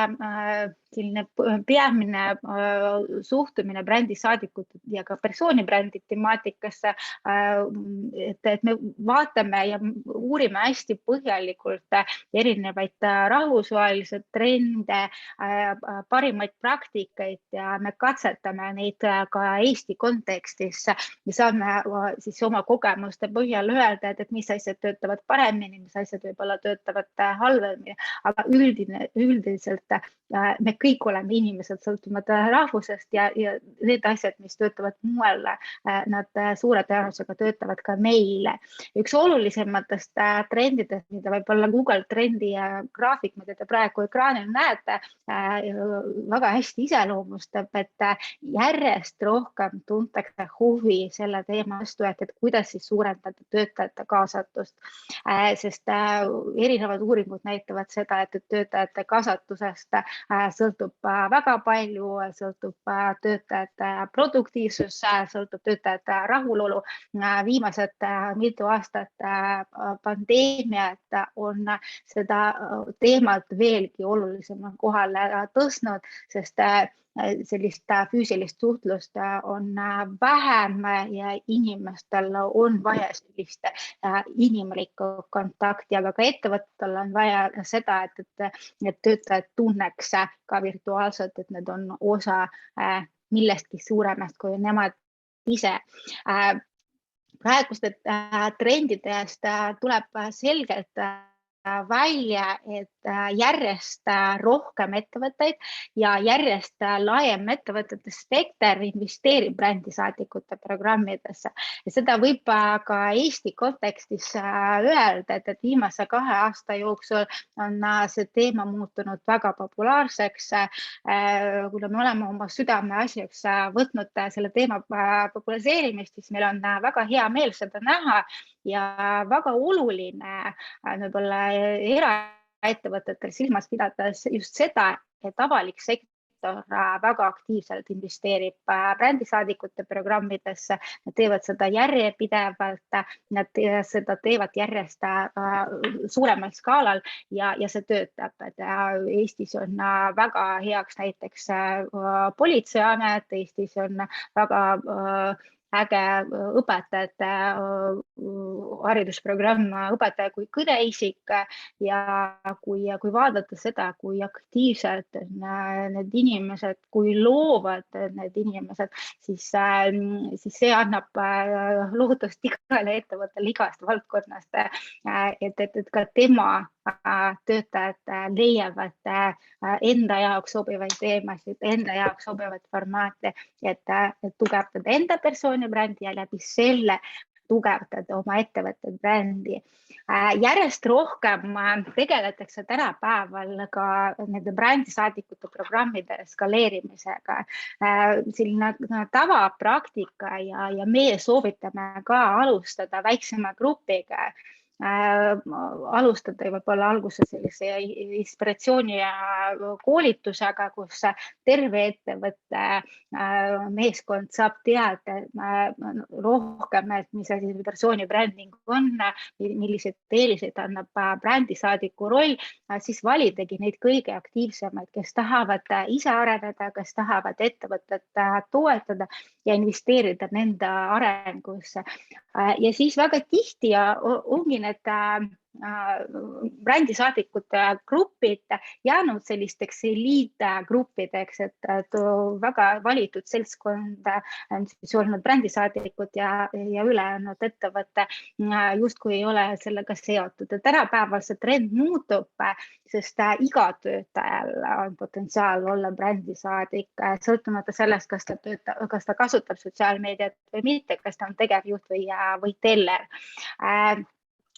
selline peamine suhtumine brändisaadikute ja ka persoonibrändi temaatikasse, et me vaatame ja uurime hästi põhjalikult erinevaid rahvusvahelisi trende, parimaid praktikaid ja me katsetame neid ka Eesti kontekstis. Me saame siis oma kogemuste põhjal öelda, et mis asjad töötavad paremini, mis asjad võib-olla töötavad halvemini, aga üldiselt me kõik oleme inimesed sõltumata rahvusest ja need asjad, mis töötavad mujal, nad suure tõenäosusega töötavad ka meile. Üks olulisematest trendidest, mida võib-olla Google trendi graafik, mida te praegu ekraanil näete, väga hästi iseloomustab, et järjest rohkem tuntakse huvi selle teema vastu, et kuidas siis suurendada töötajate kaasatust, sest erinevad uuringud näitavad seda, et töötajate kaasatusest sõltub väga palju, sõltub töötajate produktiivsus, sõltub töötajate rahulolu. Viimased mitu aastat pandeemiat on seda teemat veelgi olulisema kohale tõstnud, sest sellist füüsilist suhtlust on vähem ja inimestel on vaja sellist inimlikku kontakti, aga ka ettevõttel on vaja seda, et töötajad tunneks ka virtuaalselt, et need on osa millestki suuremast kui nemad ise. Praeguste trendidest tuleb selgelt välja, et järjest rohkem ettevõtteid ja järjest laiem ettevõtete spekter investeerib brändisaadikute programmidesse. Ja seda võib ka Eesti kontekstis öelda, et viimase 2 aasta jooksul on see teema muutunud väga populaarseks. Kuna me oleme oma südame asjaks võtnud selle teema populariseerimist, siis meil on väga hea meel seda näha ja väga oluline võib-olla eraettevõtetel silmas pidades just seda, et avalik sektor väga aktiivselt investeerib brändisaadikute programmidesse, nad teevad seda järjepidevalt, nad seda teevad järjest suuremal skaalal ja see töötab. Eestis on väga heaks näiteks politseiamet, Eestis on väga äge õpetajate haridusprogramm Õpetaja kui kõneisik ja kui vaadata seda, kui aktiivselt need inimesed, kui loovad need inimesed, siis see annab lootust igale ettevõttele igast valdkonnast, et ka tema töötajad leiavad enda jaoks sobivaid teemasid, enda jaoks sobivaid formaate, et tugevdada enda persoonibrändi ja läbi selle tugevdada oma ettevõtte brändi. Järjest rohkem tegeletakse tänapäeval ka nende brändisaadikute programmide skaleerimisega. Selline tavapraktika ja meie soovitame ka alustada väiksema grupiga. Alustada võib-olla alguses sellise inspiratsiooni koolitusega, kus terve ettevõtte meeskond saab teada rohkem, et mis asi persooni bränding on, millised eeliseid annab brändisaadiku roll, siis validagi neid kõige aktiivsemaid, kes tahavad ise areneda, kes tahavad ettevõtet toetada ja investeerida nende arengusse. Ja siis väga tihti ongi need brändisaadikute grupid jäänud sellisteks eliitgruppideks, et väga valitud seltskond, olnud brändisaadikud ja ülejäänud ettevõte justkui ei ole sellega seotud. Tänapäeval see trend muutub, sest iga töötajal on potentsiaal olla brändisaadik, sõltumata sellest, kas ta kasutab sotsiaalmeediat või mitte, kas ta on tegevjuht või teller.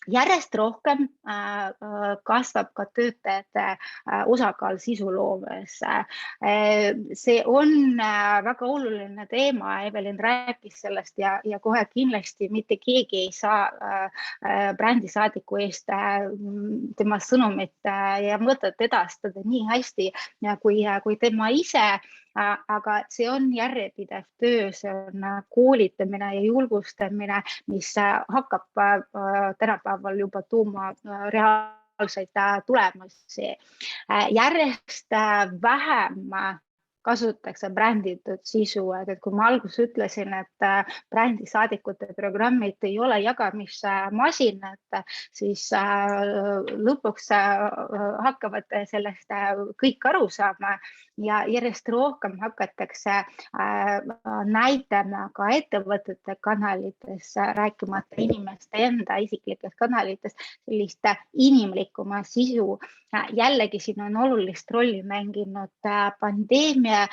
Järjest rohkem kasvab ka töötajate osakaal sisuloomes. See on väga oluline teema, Evelin rääkis sellest ja kohe kindlasti mitte keegi ei saa brändisaadiku eest tema sõnumit ja mõtet edastada nii hästi kui tema ise. Aga see on järjepidev töö, see on koolitamine ja julgustamine, mis hakkab tänapäeval juba tooma reaalseid tulemusi. Järjest vähem kasutatakse bränditud sisu, et kui ma alguses ütlesin, et brändisaadikute programmid ei ole jagamismasinad, siis lõpuks hakkavad sellest kõik aru saama ja järjest rohkem hakatakse näitama ka ettevõtete kanalites, rääkimata inimeste enda isiklikest kanalitest, sellist inimlikuma sisu. Jällegi siin on olulist rolli mänginud pandeemia,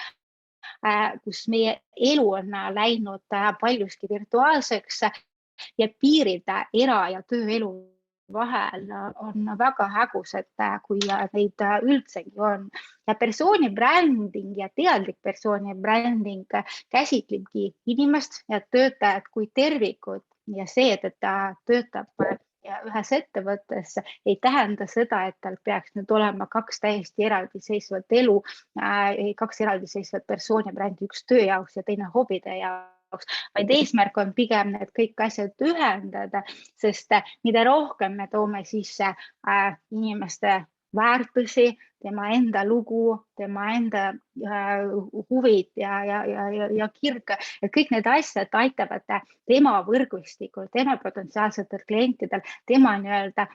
kus meie elu on läinud paljuski virtuaalseks ja piirid era- ja tööelu vahel on väga hägusad, kui neid üldsegi on. Ja persooni bränding ja teadlik persooni bränding käsitlebki inimest ja töötajat kui tervikud ja see, et ta töötab ühes ettevõttes, ei tähenda seda, et tal peaks nüüd olema kaks täiesti eraldiseisvat elu, kaks eraldiseisvat persooni brändi, üks töö jaoks ja teine hobide jaoks, vaid eesmärk on pigem need kõik asjad ühendada, sest mida rohkem me toome sisse inimeste väärtusi, tema enda lugu, tema enda huvid ja kirg, et kõik need asjad aitavad tema võrgustikul, tema potentsiaalsetel klientidel, tema nii-öelda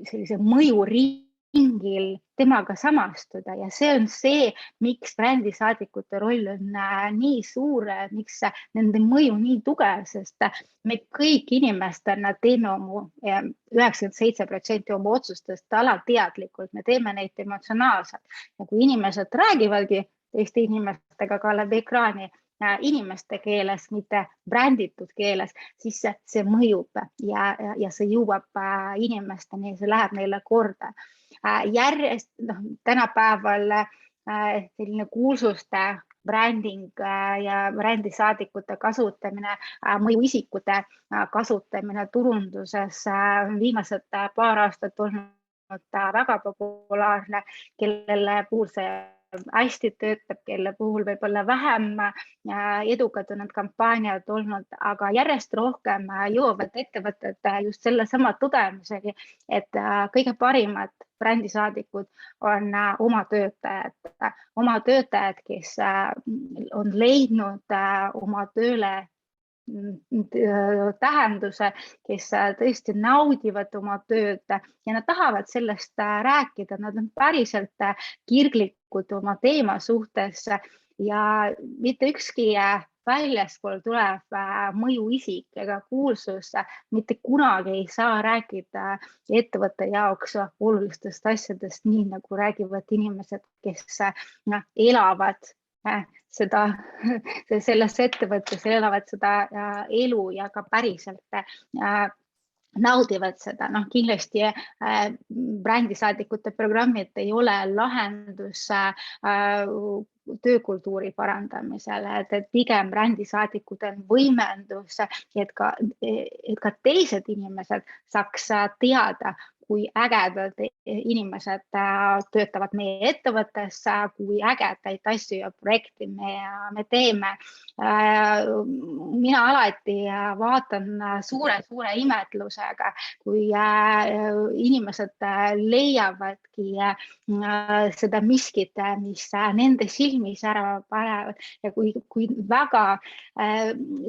sellise mõjuringil temaga samastuda ja see on see, miks brändisaadikute roll on nii suur, miks nende mõju nii tugev, sest me kõik inimestena teeme 97% oma otsustest alateadlikult, me teeme neid emotsionaalselt ja kui inimesed räägivadki teiste inimestega ka läbi ekraani inimeste keeles, mitte bränditud keeles, siis see mõjub ja see jõuab inimesteni, see läheb neile korda. Järjest tänapäeval selline kuulsuste bränding ja brändisaadikute kasutamine, mõjuisikute kasutamine turunduses viimased paar aastat olnud väga populaarne, kellele puhul see hästi töötab, kelle puhul võib-olla vähem edukad on need kampaaniad olnud, aga järjest rohkem jõuavad ettevõtted just selle sama tõdemuseni, et kõige parimad brändisaadikud on oma töötajad, kes on leidnud oma tööle tähenduse, kes tõesti naudivad oma tööd ja nad tahavad sellest rääkida, nad on päriselt kirglikud oma teema suhtes ja mitte ükski väljaspool tulev mõjuisik ega kuulsus mitte kunagi ei saa rääkida ettevõtte jaoks olulistest asjadest, nii nagu räägivad inimesed, kes elavad seda, selles ettevõttes elavad seda elu ja ka päriselt naudivad seda. Kindlasti brändisaadikute programmid ei ole lahendus töökultuuri parandamisele, et pigem brändisaadikud on võimendus, et ka teised inimesed saaks teada, kui ägedad inimesed töötavad meie ettevõttes, kui ägedaid asju ja projekti me teeme. Mina alati vaatan suure imetlusega, kui inimesed leiavadki seda miskit, mis nende silmis ära panevad ja kui väga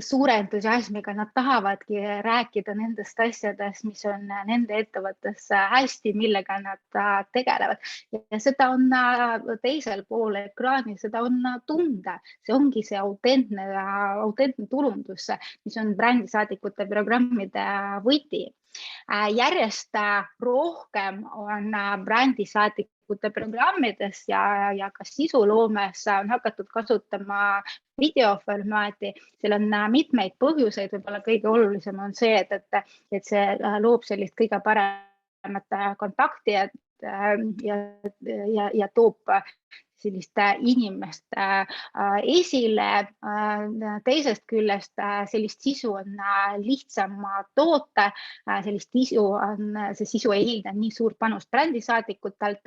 suure entusiasmiga nad tahavadki rääkida nendest asjadest, mis on nende ettevõttes hästi, millega nad tegelevad. Ja seda on teisel pool ekraani, seda on tunda. See ongi see autentne turundus, mis on brändisaadikute programmide võti. Järjest rohkem on brändisaadikute programmides ja ka sisuloomes on hakatud kasutama videoformaati. Seal on mitmeid põhjuseid, võib-olla kõige olulisem on see, et see loob sellist kõige paremat kontakti ja toob sellist inimest esile. Teisest küljest sellist sisu on lihtsam toota, see sisu ei hilda nii suurt panust brändisaadikutelt,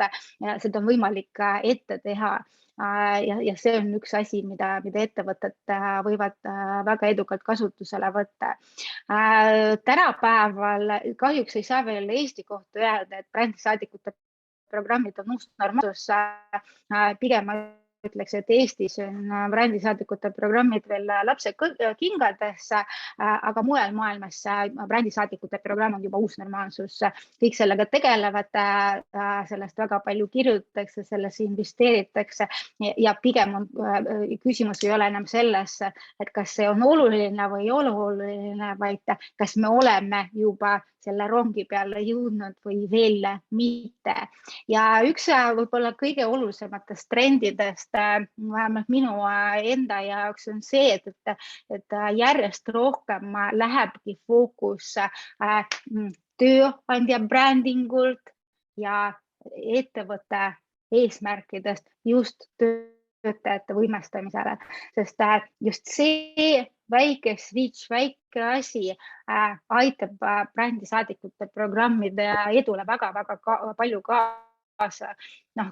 seda on võimalik ette teha. Ja see on üks asi, mida ettevõtted võivad väga edukalt kasutusele võtta. Tänapäeval kahjuks ei saa veel Eesti kohta öelda, et brändisaadikute programmid on uus normaalsus. Pigem ütleks, et Eestis on brändisaadikute programmid veel lapse kingades, aga mujal maailmas brändisaadikute programm on juba uus normaalsus. Kõik sellega tegelevad, sellest väga palju kirjutatakse, sellesse investeeritakse ja pigem on küsimus ei ole enam selles, et kas see on oluline või ei ole oluline, vaid kas me oleme juba selle rongi peale jõudnud või veel mitte. Ja üks võib-olla kõige olulisematest trendidest, vähemalt minu enda jaoks on see, et järjest rohkem lähebki fookus tööandja brändingult ja ettevõtte eesmärkidest just töötajate võimestamisele, sest just see väike switch, väike asi aitab brändisaadikute programmide edule väga-väga palju kaasa.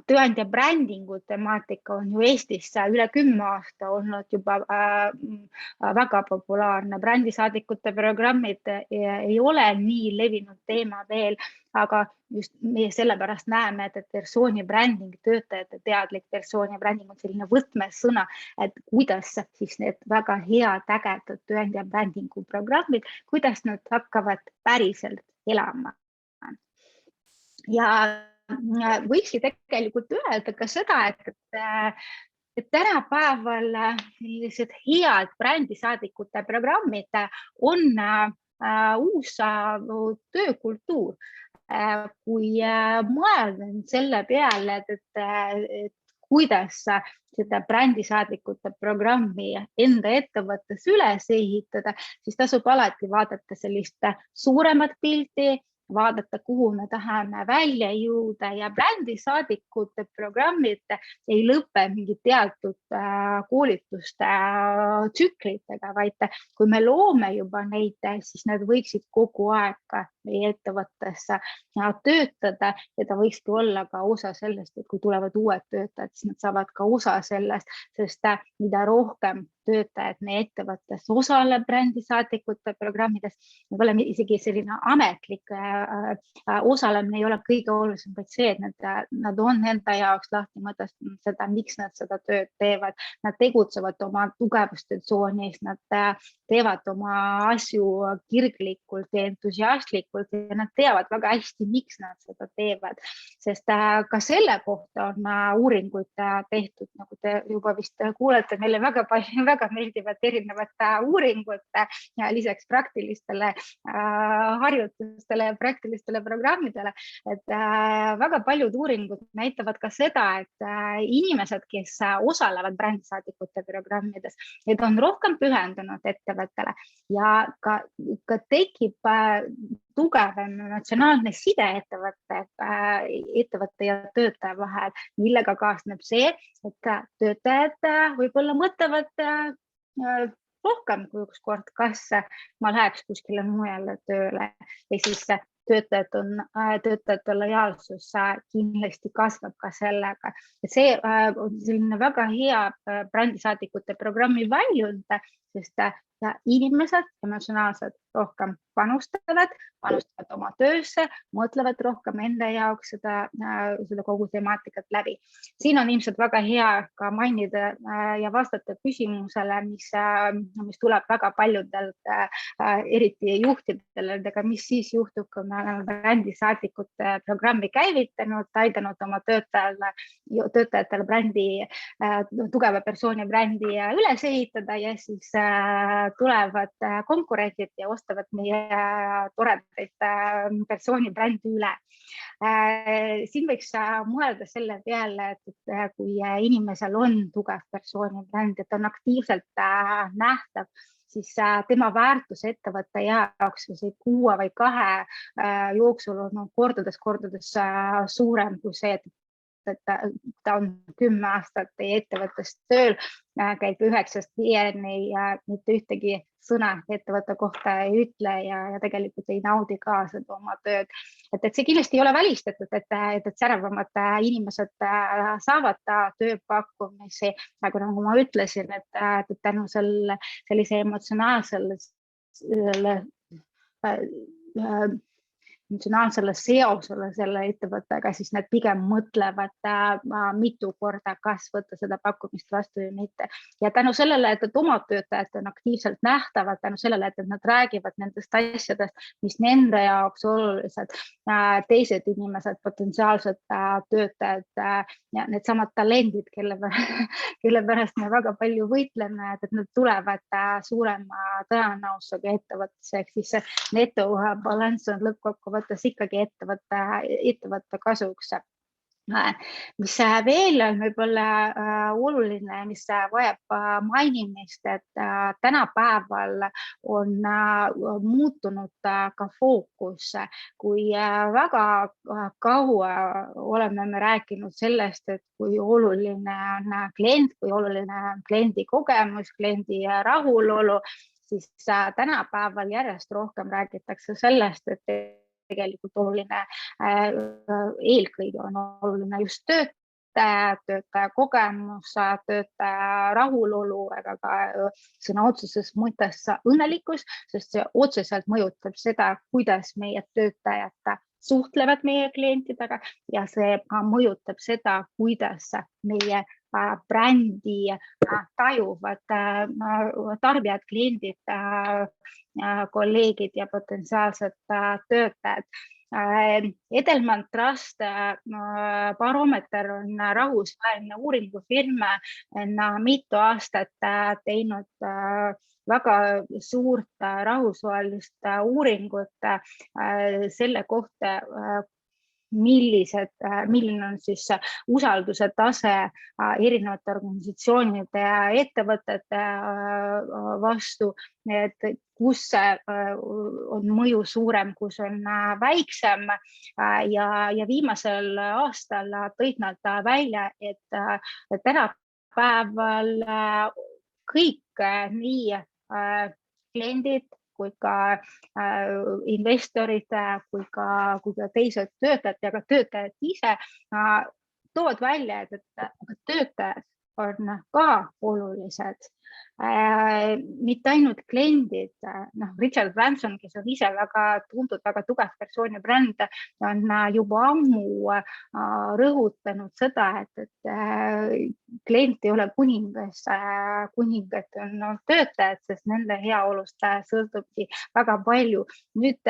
Tööandja brändingu temaatika on ju Eestis üle 10 aasta olnud juba väga populaarne. Brändisaadikute programmid ei ole nii levinud teema veel, aga just meie sellepärast näeme, et persooni bränding, töötajate teadlik persooni bränding on selline võtmesõna, et kuidas siis need väga head, ägedad tööandja brändingu programmid, kuidas nad hakkavad päriselt elama. Ja võikski tegelikult öelda ka seda, et tänapäeval sellised head brändisaadikute programmid on uus töökultuur. Kui mõelda selle peale, et kuidas seda brändisaadikute programmi enda ettevõttes üles ehitada, siis tasub alati vaadata sellist suuremat pilti, vaadata, kuhu me tahame välja jõuda ja brändisaadikute programmid ei lõpe mingi teatud koolituste tsüklitega, vaid kui me loome juba neid, siis nad võiksid kogu aeg meie ettevõttes töötada ja ta võikski olla ka osa sellest, et kui tulevad uued töötajad, siis nad saavad ka osa sellest, sest mida rohkem töötajad meie ettevõttes osaleb brändisaadikute programmides, võib-olla isegi selline ametlik osalemine ei ole kõige olulisem, vaid see, et nad on enda jaoks lahti mõtestanud seda, miks nad seda tööd teevad. Nad tegutsevad oma tugevustsoonis, nad teevad oma asju kirglikult ja entusiastlikult teadlikult ja nad teavad väga hästi, miks nad seda teevad, sest ka selle kohta on uuringuid tehtud, nagu te juba vist kuulete, meile väga palju, väga meeldivad erinevad uuringud ja lisaks praktilistele harjutustele ja praktilistele programmidele, et väga paljud uuringud näitavad ka seda, et inimesed, kes osalevad brändisaadikute programmides, need on rohkem pühendunud ettevõttele ja ka tekib tugevam emotsionaalne side ettevõtte ja töötaja vahel, millega kaasneb see, et töötajad võib-olla mõtlevad rohkem kui üks kord, kas ma läheks kuskile mujale tööle või siis töötajate lojaalsus kindlasti kasvab ka sellega. See on selline väga hea brändisaadikute programmi väljund, sest inimesed emotsionaalselt rohkem panustavad oma töösse, mõtlevad rohkem enda jaoks seda kogu temaatikat läbi. Siin on ilmselt väga hea ka mainida ja vastata küsimusele, mis tuleb väga paljudelt, eriti juhtidele, mis siis juhtub, kui me oleme brändisaadikute programmi käivitanud, aidanud oma töötajatele tugeva persooni brändi üles ehitada ja siis tulevad konkurentid ja ostavad meie toredaid persooni brändi üle. Siin võiks mõelda selle peale, et kui inimesel on tugev persooni bränd, et on aktiivselt nähtav, siis tema väärtus ettevõtte jaoks või 6 või 2 jooksul on kordades suurem kui see, et ta on 10 aastat teie ettevõttes tööl, käib 9-5 ja mitte ühtegi sõna ettevõtte kohta ei ütle ja tegelikult ei naudi ka seda oma tööd. Et see kindlasti ei ole välistatud, et särevamad inimesed saavad tööpakkumisi, aga nagu ma ütlesin, et tänu sellise emotsionaalsele seosele selle ettevõttega, siis nad pigem mõtlevad mitu korda, kas võtta seda pakkumist vastu või mitte. Ja tänu sellele, et oma töötajad on aktiivselt nähtavad, tänu sellele, et nad räägivad nendest asjadest, mis nende jaoks olulised, teised inimesed, potentsiaalsed töötajad ja need samad talendid, kelle pärast me väga palju võitleme, et nad tulevad suurema tõenäosusega ettevõttesse, ehk siis netobalanss on lõppkokkuvõttes ikkagi ettevõtte kasuks. Mis veel on võib-olla oluline, mis vajab mainimist, et tänapäeval on muutunud ka fookus, kui väga kaua oleme me rääkinud sellest, et kui oluline on klient, kui oluline on kliendi kogemus, kliendi rahulolu, siis tänapäeval järjest rohkem räägitakse sellest, et tegelikult oluline, eelkõige on oluline just töötaja kogemus, töötaja rahulolu, aga ka sõna otseses mõttes õnnelikkus, sest see otseselt mõjutab seda, kuidas meie töötajad suhtlevad meie klientidega ja see mõjutab seda, kuidas meie brändi tajuvad tarbijad, kliendid, kolleegid ja potentsiaalsed töötajad. Edelman Trust baromeeter on rahvusvaheline uuringufirm, mitu aastat teinud väga suurt rahvusvahelist uuringut selle kohta, milline on siis usalduse tase erinevate organisatsioonide ja ettevõtete vastu, et kus on mõju suurem, kus on väiksem ja viimasel aastal tõid nad välja, et tänapäeval kõik nii kliendid kui ka investorid, kui ka teised töötajad ja ka töötajad ise toovad välja, et töötajad on ka olulised. Mitte ainult kliendid, Richard Branson, kes on ise väga tuntud, väga tugev persoonibränd, on juba ammu rõhutanud seda, et klient ei ole kuningas, kuningad on töötajad, sest nende heaolust sõltubki väga palju. Nüüd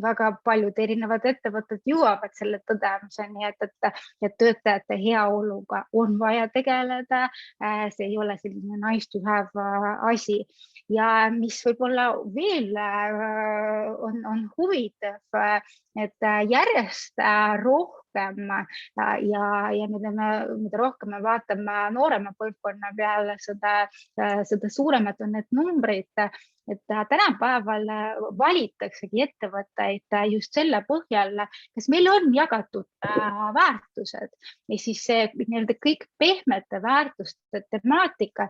väga paljud erinevad ettevõtted jõuavad selle tõdemuseni, et töötajate heaoluga on vaja tegeleda. See ei ole selline nice to have asi. Ja mis võib-olla veel on huvitav, et järjest rohkem ja mida rohkem me vaatame noorema põlvkonna peale, seda suuremad on need numbrid, et tänapäeval valitaksegi ettevõtteid just selle põhjal, kas meil on jagatud väärtused ja siis see kõik pehmete väärtuste temaatika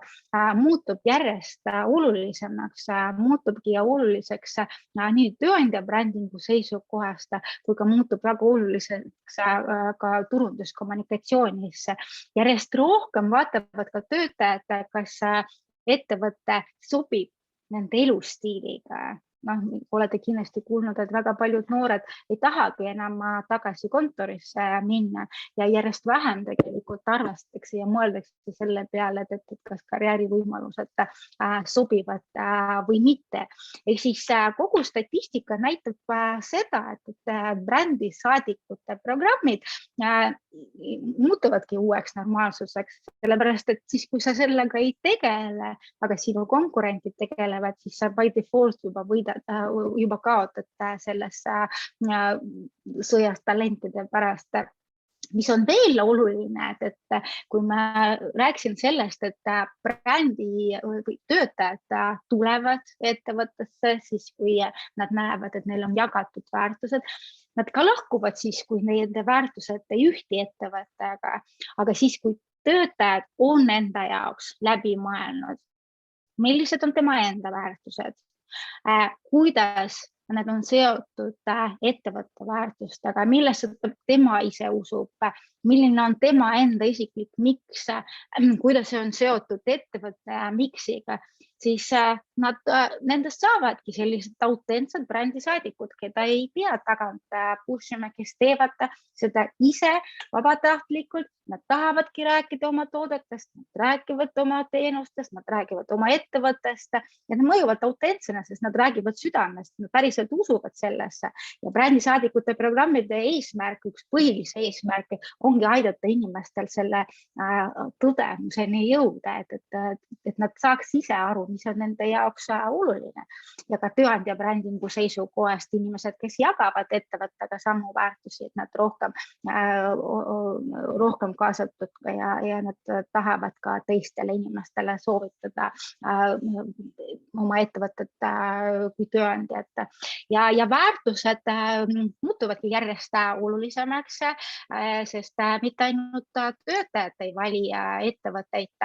muutub järjest olulisemaks, muutubki oluliseks nii tööandja brändingu seisukohast kui ka muutub väga oluliseks ka turunduskommunikatsioonis. Järjest rohkem vaatavad ka töötajad, kas ettevõte sobib nende elustiiliga. Olete kindlasti kuulnud, et väga paljud noored ei tahagi enam tagasi kontorisse minna ja järjest vähem tegelikult arvestatakse ja mõeldakse selle peale, et kas karjäärivõimalused sobivad või mitte. Ehk siis kogu statistika näitab seda, et brändisaadikute programmid muutuvadki uueks normaalsuseks, sellepärast et siis, kui sa sellega ei tegele, aga sinu konkurentid tegelevad, siis sa by default juba kaotad selles sõjas talentide pärast. Mis on veel oluline, et kui ma rääkisin sellest, et brändi või töötajad tulevad ettevõttesse, siis kui nad näevad, et neil on jagatud väärtused, nad ka lahkuvad siis, kui nende väärtused ei ühti ettevõttega, aga siis, kui töötajad on enda jaoks läbi mõelnud, millised on tema enda väärtused, kuidas need on seotud ettevõtte väärtustega, millesse tema ise usub, milline on tema enda isiklik miks, kuidas see on seotud ettevõtte miksiga, siis nendest saavadki sellised autentsed brändisaadikud, keda ei pea tagant pushima, kes teevad seda ise vabatahtlikult, nad tahavadki rääkida oma toodetest, nad räägivad oma teenustest, nad räägivad oma ettevõttest ja nad mõjuvad autentsena, sest nad räägivad südamest, nad päriselt usuvad sellesse ja brändisaadikute programmide eesmärk, üks põhilise eesmärki ongi aidata inimestel selle tõdemuseni jõuda, et nad saaks ise aru, mis on nende jaoks oluline ja ka tööandja brändingu seisukohast inimesed, kes jagavad ettevõttega samu väärtusi, et nad rohkem kaasatud ja nad tahavad ka teistele inimestele soovitada oma ettevõtet kui tööandjat ja väärtused muutuvadki järjest olulisemaks, sest mitte ainult töötajad ei vali ettevõtteid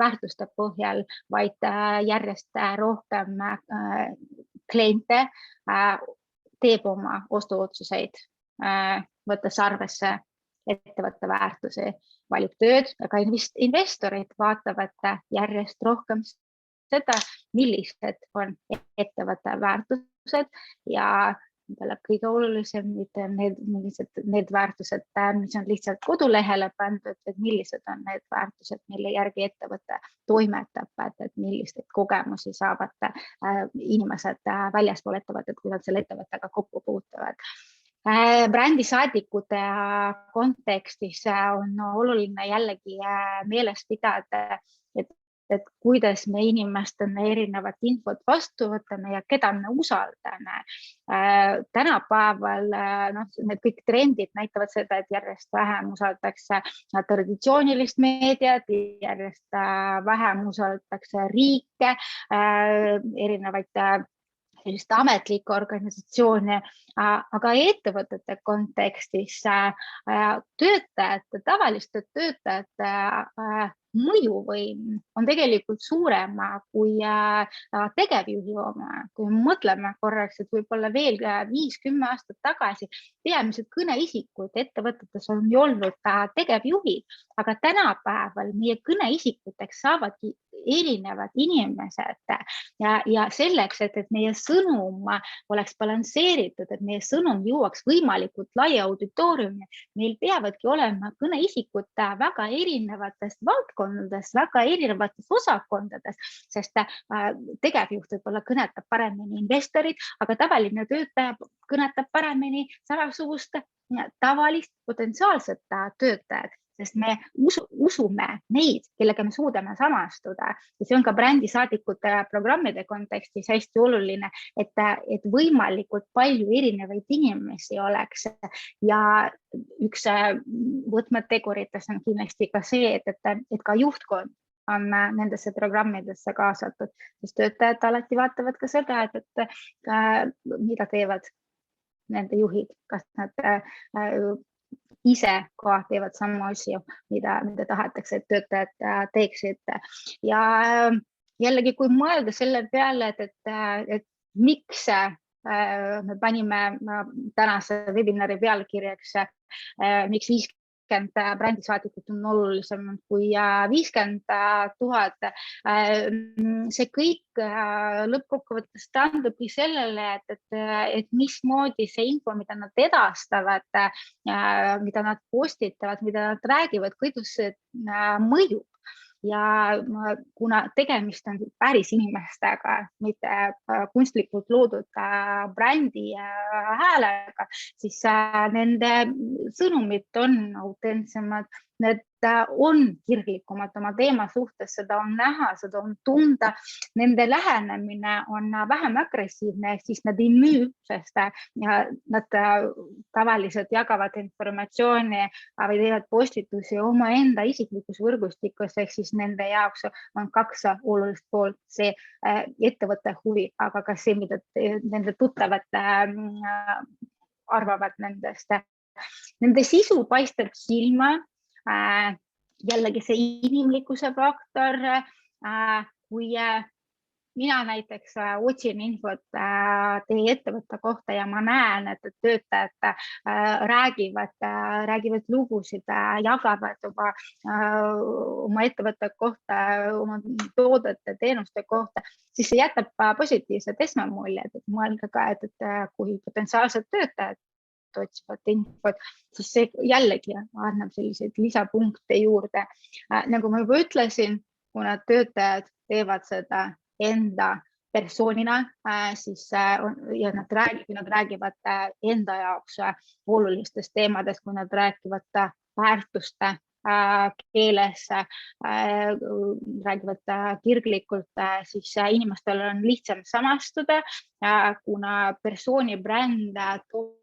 väärtuste põhjal, vaid järjest rohkem kliente teeb oma ostuotsuseid, võttes arvesse ettevõtte väärtusi, valib tööd, aga investorid vaatavad järjest rohkem seda, millised on ettevõtte väärtused ja kõige olulisem, need väärtused, mis on lihtsalt kodulehele pandud, et millised on need väärtused, mille järgi ettevõte toimetab, et milliseid kogemusi saavad inimesed väljaspool ettevõtet, kui nad selle ettevõttega kokku puutuvad. Brändisaadikute kontekstis on oluline jällegi meeles pidada, et kuidas me inimestena erinevat infot vastu võtame ja keda me usaldame. Tänapäeval need kõik trendid näitavad seda, et järjest vähem usaldatakse traditsioonilist meediat, järjest vähem usaldatakse riike, erinevaid sellist ametlikke organisatsioone, aga ettevõtete kontekstis töötajate, tavaliste töötajate mõjuvõim on tegelikult suurem kui tegevjuhi oma. Kui me mõtleme korraks, et võib-olla veel 5-10 aastat tagasi peamised kõneisikud ettevõtetes on olnud tegevjuhid, aga tänapäeval meie kõneisikuteks saavadki erinevad inimesed ja selleks, et meie sõnum oleks balansseeritud, et meie sõnum jõuaks võimalikult laia auditooriumi, meil peavadki olema kõneisikud väga erinevatest valdkondadest, väga erinevatest osakondadest, sest tegevjuht võib-olla kõnetab paremini investorid, aga tavaline töötaja kõnetab paremini samasugust tavalist potentsiaalset töötajat, sest me usume neid, kellega me suudame samastuda. Ja see on ka brändisaadikute programmide kontekstis hästi oluline, et võimalikult palju erinevaid inimesi oleks. Ja üks võtmeteguritest on kindlasti ka see, et ka juhtkond on nendesse programmidesse kaasatud, sest töötajad alati vaatavad ka seda, mida teevad nende juhid, kas nad ise ka teevad samu asju, mida tahetakse, et töötajad teeksid. Ja jällegi, kui mõelda selle peale, et miks me panime tänase webinari pealkirjaks, miks 50 brändisaadikut on olulisem kui 50 000. See kõik lõppkokkuvõttes taandubki sellele, et mismoodi see info, mida nad edastavad, mida nad postitavad, mida nad räägivad, kuidas see mõjub. Ja kuna tegemist on päris inimestega, mitte kunstlikult loodud brändi häälega, siis nende sõnumid on autentsemad, need on kirglikumad oma teema suhtes, seda on näha, seda on tunda, nende lähenemine on vähem agressiivne, siis nad ei müü, sest nad tavaliselt jagavad informatsiooni või teevad postitusi oma enda isiklikus võrgustikus, ehk siis nende jaoks on kaks olulist poolt, see ettevõtte huvi, aga ka see, mida nende tuttavad arvavad nendest. Nende sisu paistab silma, jällegi see inimlikkuse faktor, kui mina näiteks otsin infot teie ettevõtte kohta ja ma näen, et töötajad räägivad lugusid, jagavad oma ettevõtte kohta, oma toodete, teenuste kohta, siis see jätab positiivsed esmamuljed, et mõelge ka, et kui potentsiaalsed töötajad otsivad infot, siis see jällegi annab selliseid lisapunkte juurde. Nagu ma juba ütlesin, kuna töötajad teevad seda enda persoonina, siis ja nad räägivad enda jaoks olulistest teemadest, kui nad räägivad väärtuste keeles, räägivad kirglikult, siis inimestel on lihtsam samastuda, kuna persooni bränd toob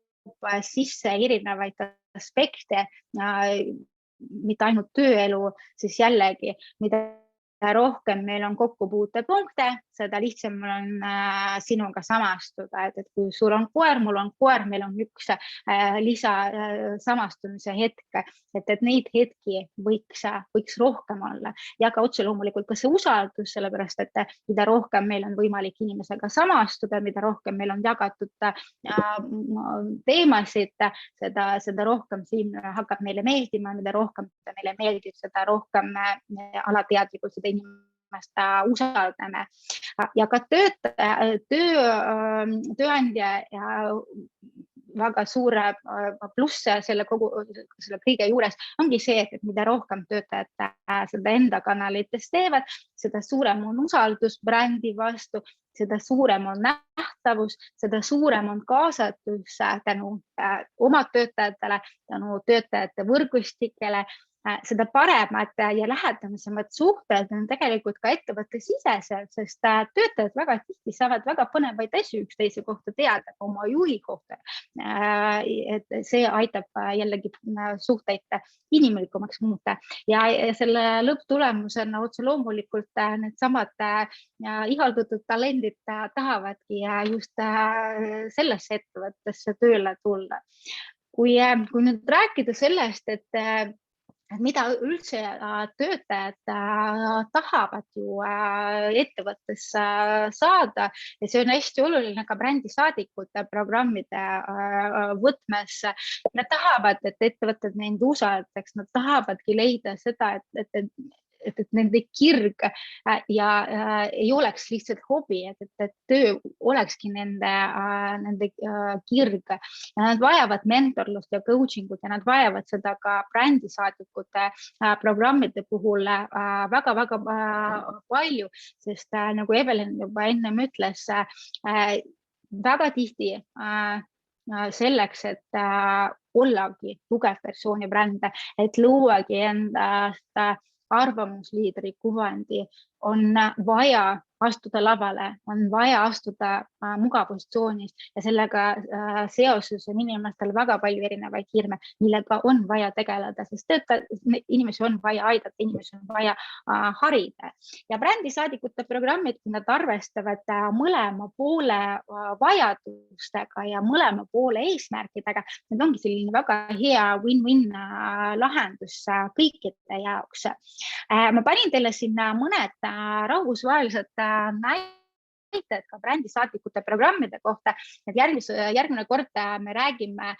sisse erinevaid aspekte, mitte ainult tööelu, siis jällegi, mida rohkem meil on kokkupuutepunkte, seda lihtsam on sinuga samastuda, et kui sul on koer, mul on koer, meil on üks lisa samastumise hetk, et neid hetki võiks rohkem olla ja ka otse loomulikult ka see usaldus, sellepärast et mida rohkem meil on võimalik inimesega samastuda, mida rohkem meil on jagatud teemasid, seda rohkem siin hakkab meile meeldima, mida rohkem meile meeldib, seda rohkem alateadlikult seda inimest usaldame. Ja ka tööandja väga suur pluss selle kõige juures ongi see, et mida rohkem töötajad seda enda kanalites teevad, seda suurem on usaldus brändi vastu, seda suurem on nähtavus, seda suurem on kaasatus tänu oma töötajatele, tänu töötajate võrgustikele, seda paremad ja lähedasemad suhted on tegelikult ka ettevõtte siseselt, sest töötajad väga tihti saavad väga põnevaid asju üksteise kohta teada, oma juhi kohta. Et see aitab jällegi suhteid inimlikumaks muuta ja selle lõpptulemusena otse loomulikult need samad ihaldatud talendid tahavadki just sellesse ettevõttesse tööle tulla. Kui nüüd rääkida sellest, et mida üldse töötajad tahavad ju ettevõttes saada ja see on hästi oluline ka brändisaadikute programmide võtmes. Nad tahavad, et ettevõtted neid usaldaks, nad tahavadki leida seda, et nende kirg ja ei oleks lihtsalt hobi, et töö olekski nende kirg. Ja nad vajavad mentorlust ja coaching ut ja nad vajavad seda ka brändisaadikute programmide puhul väga-väga palju, sest nagu Evelyn juba ennem ütles, väga tihti selleks, et ollagi tugev versiooni brände, et luuagi endast arvamusliidri kuvandi, on vaja astuda lavale, on vaja astuda mugavustsoonist ja sellega seoses on inimestel väga palju erinevaid hirme, millega on vaja tegeleda, sest inimesi on vaja aidata, inimesi on vaja harida. Ja brändisaadikute programmid, kui nad arvestavad mõlema poole vajadustega ja mõlema poole eesmärkidega, need ongi selline väga hea win-win lahendus kõikide jaoks. Ma panin teile sinna mõned rahvusvahelised näited ka brändisaadikute programmide kohta, et järgmine kord me räägime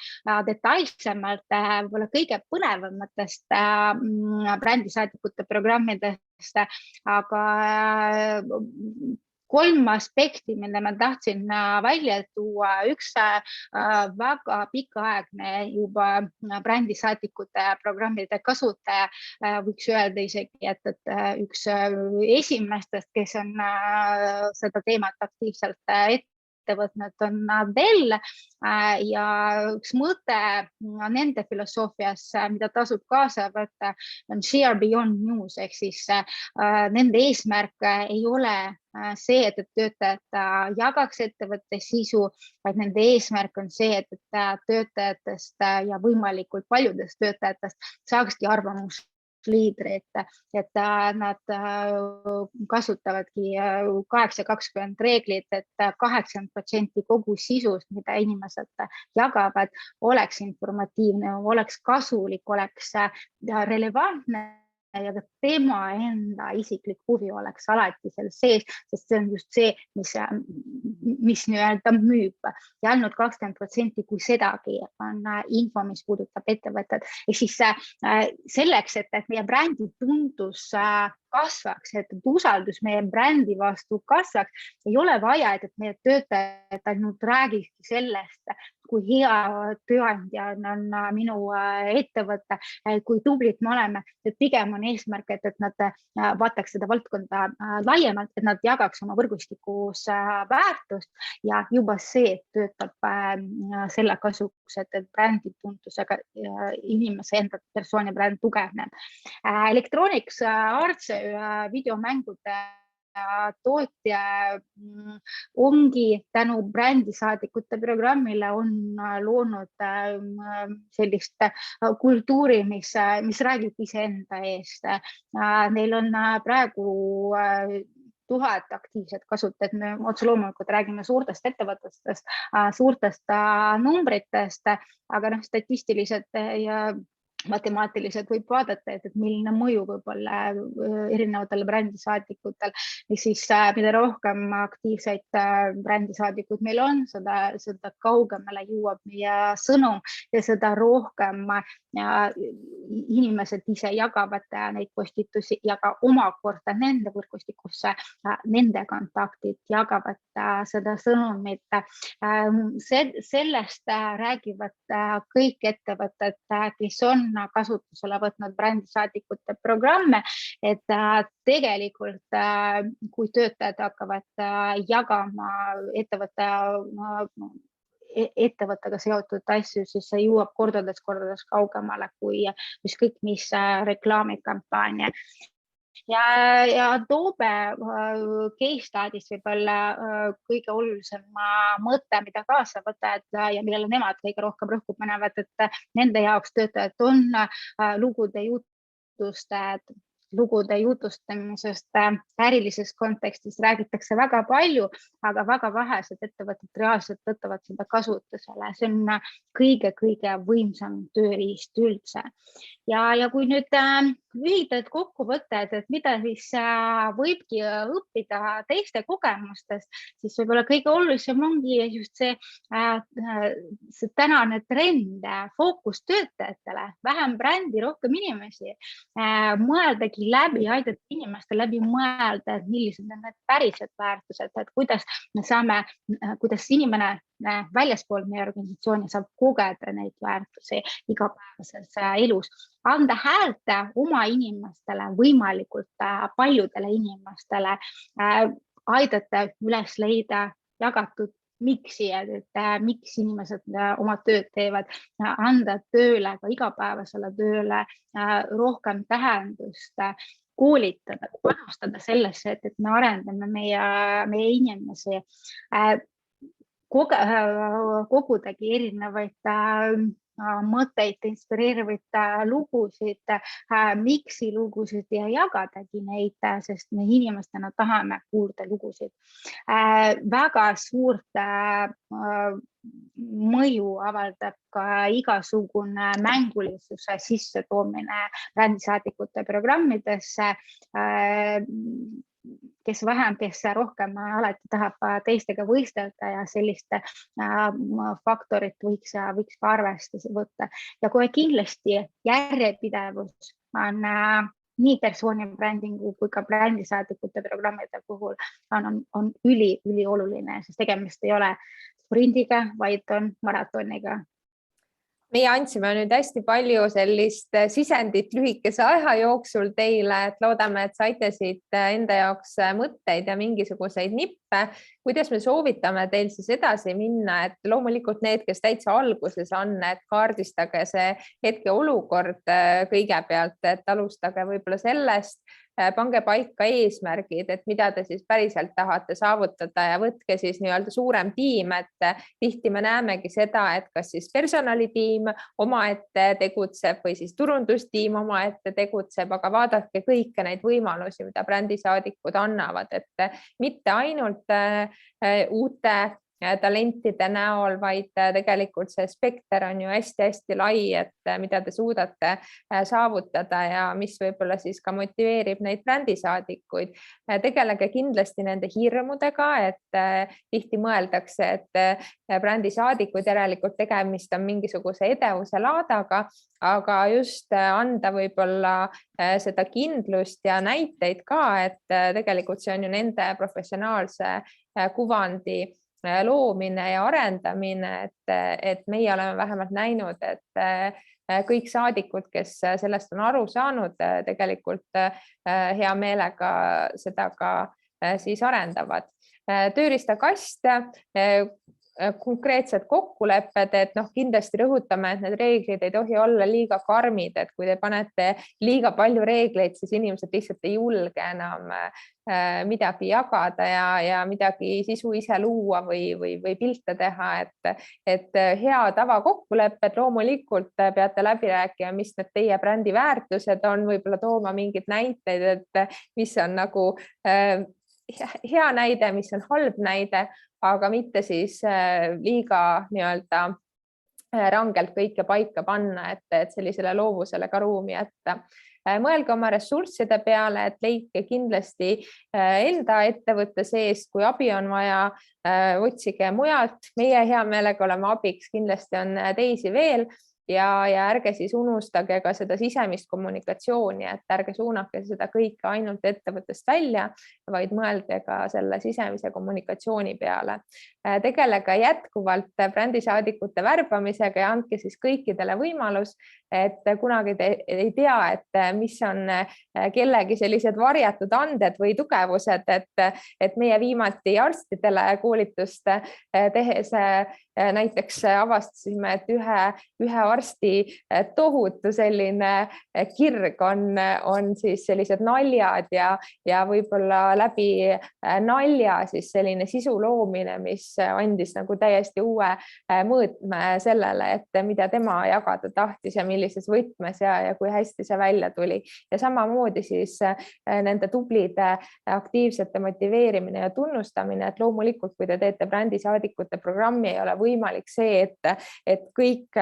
detailsemalt võib-olla kõige põnevamatest brändisaadikute programmidest, aga 3 aspekti, mille ma tahtsin välja tuua. Üks väga pikaaegne juba brändisaadikute programmide kasutaja, võiks öelda isegi, et üks esimestest, kes on seda teemat aktiivselt ette võtnud, on Dell ja üks mõte nende filosoofias, mida tasub kaasa võtta, on share beyond news, ehk siis nende eesmärk ei ole see, et töötajad jagaks ettevõtte sisu, vaid nende eesmärk on see, et töötajatest ja võimalikult paljudest töötajatest saakski arvamusliidrid, et nad kasutavadki 8-20 reeglit, et 80% kogu sisust, mida inimesed jagavad, oleks informatiivne, oleks kasulik, oleks relevantne ja tema enda isiklik huvi oleks alati seal sees, sest see on just see, mis nii-öelda müüb ja ainult 20%, kui sedagi on info, mis puudutab ettevõtet. Ehk siis selleks, et meie brändi tundus kasvaks, et usaldus meie brändi vastu kasvaks, ei ole vaja, et meie töötajad ainult räägikski sellest, kui hea tööandja on minu ettevõte, kui tublid me oleme, et pigem on eesmärk, et nad vaataks seda valdkonda laiemalt, et nad jagaks oma võrgustikus väärtust ja juba see töötab selle kasuks, et brändi tuntusega inimese enda persooni bränd tugevneb. Electronics Arts videomängude tootja ongi tänu brändisaadikute programmile on loonud sellist kultuuri, mis räägib iseenda eest. Neil on praegu 1000 aktiivset kasutajat, me otse loomulikult räägime suurtest ettevõtetest, suurtest numbritest, aga statistiliselt ja matemaatiliselt võib vaadata, et milline mõju võib-olla erinevatele brändisaadikutel. Ja siis mida rohkem aktiivseid brändisaadikuid meil on, seda kaugemale jõuab meie sõnum ja seda rohkem inimesed ise jagavad neid postitusi ja ka omakorda nende võrgustikusse, nende kontaktid jagavad seda sõnumit. Sellest räägivad kõik ettevõtted, kes on kasutusele võtnud brändisaadikute programme, et tegelikult kui töötajad hakkavad jagama ettevõttega seotud asju, siis see jõuab kordades kaugemale kui ükskõik mis reklaamikampaania. Ja Adobe case studies võib-olla kõige olulisem mõte, mida kaasa võtad ja millele nemad kõige rohkem rõhku panevad, et nende jaoks töötajad on lugude jutustajad, lugude jutustamisest ärilises kontekstis räägitakse väga palju, aga väga vähesed ettevõtted reaalselt võtavad seda kasutusele. See on kõige-kõige võimsam tööriist üldse. Ja kui nüüd lühidalt kokku võtta, et mida siis võibki õppida teiste kogemustest, siis võib-olla kõige olulisem ongi just see tänane trend, fookus töötajatele, vähem brändi, rohkem inimesi, mõeldagi läbi, aidata inimestel läbi mõelda, et millised on need pärised väärtused, et kuidas inimene väljaspool meie organisatsiooni saab kogeda neid väärtusi igapäevases elus, anda häält oma inimestele, võimalikult paljudele inimestele, aidata üles leida jagatud miksi, miks inimesed oma tööd teevad, anda tööle, ka igapäevasele tööle rohkem tähendust, koolitada, panustada sellesse, et me arendame meie inimesi, kogudagi erinevaid mõtteid, inspireerivaid lugusid, miksi lugusid ja jagadagi neid, sest me inimestena tahame kuulda lugusid. Väga suurt mõju avaldab ka igasugune mängulisuse sissetoomine brändisaadikute programmidesse, kes vähem, kes rohkem alati tahab teistega võistelda ja selliste faktorit võiks ka arvestuse võtta. Ja kohe kindlasti järjepidevus on nii persoonibrändingu kui ka brändisaadikute programmide puhul on ülioluline, sest tegemist ei ole sprindiga, vaid on maratoniga. Meie andsime nüüd hästi palju sellist sisendit lühikese aja jooksul teile, et loodame, et saite siit enda jaoks mõtteid ja mingisuguseid nippe, kuidas me soovitame teil siis edasi minna, et loomulikult need, kes täitsa alguses on, et kaardistage see hetke olukord kõigepealt, et alustage võib-olla sellest, pange paika eesmärgid, et mida te siis päriselt tahate saavutada ja võtke siis nii-öelda suurem tiim, et tihti me näemegi seda, et kas siis personalitiim omaette tegutseb või siis turundustiim omaette tegutseb, aga vaadake kõiki neid võimalusi, mida brändisaadikud annavad, et mitte ainult uute talentide näol, vaid tegelikult see spekter on ju hästi-hästi lai, et mida te suudate saavutada ja mis võib-olla siis ka motiveerib neid brändisaadikuid. Tegelege kindlasti nende hirmudega, et tihti mõeldakse, et brändisaadikud järelikult tegemist on mingisuguse edevuse laadaga, aga just anda võib-olla seda kindlust ja näiteid ka, et tegelikult see on ju nende professionaalse kuvandi loomine ja arendamine, et meie oleme vähemalt näinud, et kõik saadikud, kes sellest on aru saanud, tegelikult hea meelega seda ka siis arendavad. Tööriistakast, konkreetsed kokkulepped, et kindlasti rõhutame, et need reeglid ei tohi olla liiga karmid, et kui te panete liiga palju reegleid, siis inimesed lihtsalt ei julge enam midagi jagada ja midagi sisu ise luua või pilte teha, et hea tava kokkulepped loomulikult peate läbi rääkima, mis need teie brändi väärtused on, võib-olla tooma mingeid näiteid, et mis on nagu hea näide, mis on halb näide, aga mitte siis liiga nii-öelda rangelt kõike paika panna, et sellisele loovusele ka ruumi jätta. Mõelge oma ressursside peale, et leidke kindlasti enda ettevõtte sees, kui abi on vaja, otsige mujalt. Meie hea meelega oleme abiks, kindlasti on teisi veel. Ja ärge siis unustage ka seda sisemist kommunikatsiooni, et ärge suunake seda kõike ainult ettevõttest välja, vaid mõelge ka selle sisemise kommunikatsiooni peale. Tegelege jätkuvalt brändisaadikute värbamisega ja andke siis kõikidele võimalus, et kunagi te ei tea, et mis on kellegi sellised varjatud anded või tugevused, et meie viimati arstidele koolitust tehes näiteks avastasime, et ühe arsti tohutu selline kirg on siis sellised naljad ja võib-olla läbi nalja siis selline sisu loomine, mis andis nagu täiesti uue mõõtme sellele, et mida tema jagada tahtis ja millises võtmes ja kui hästi see välja tuli. Ja samamoodi siis nende tublide aktiivsete motiveerimine ja tunnustamine, et loomulikult, kui te teete brändisaadikute programmi, ei ole võimalik see, et kõik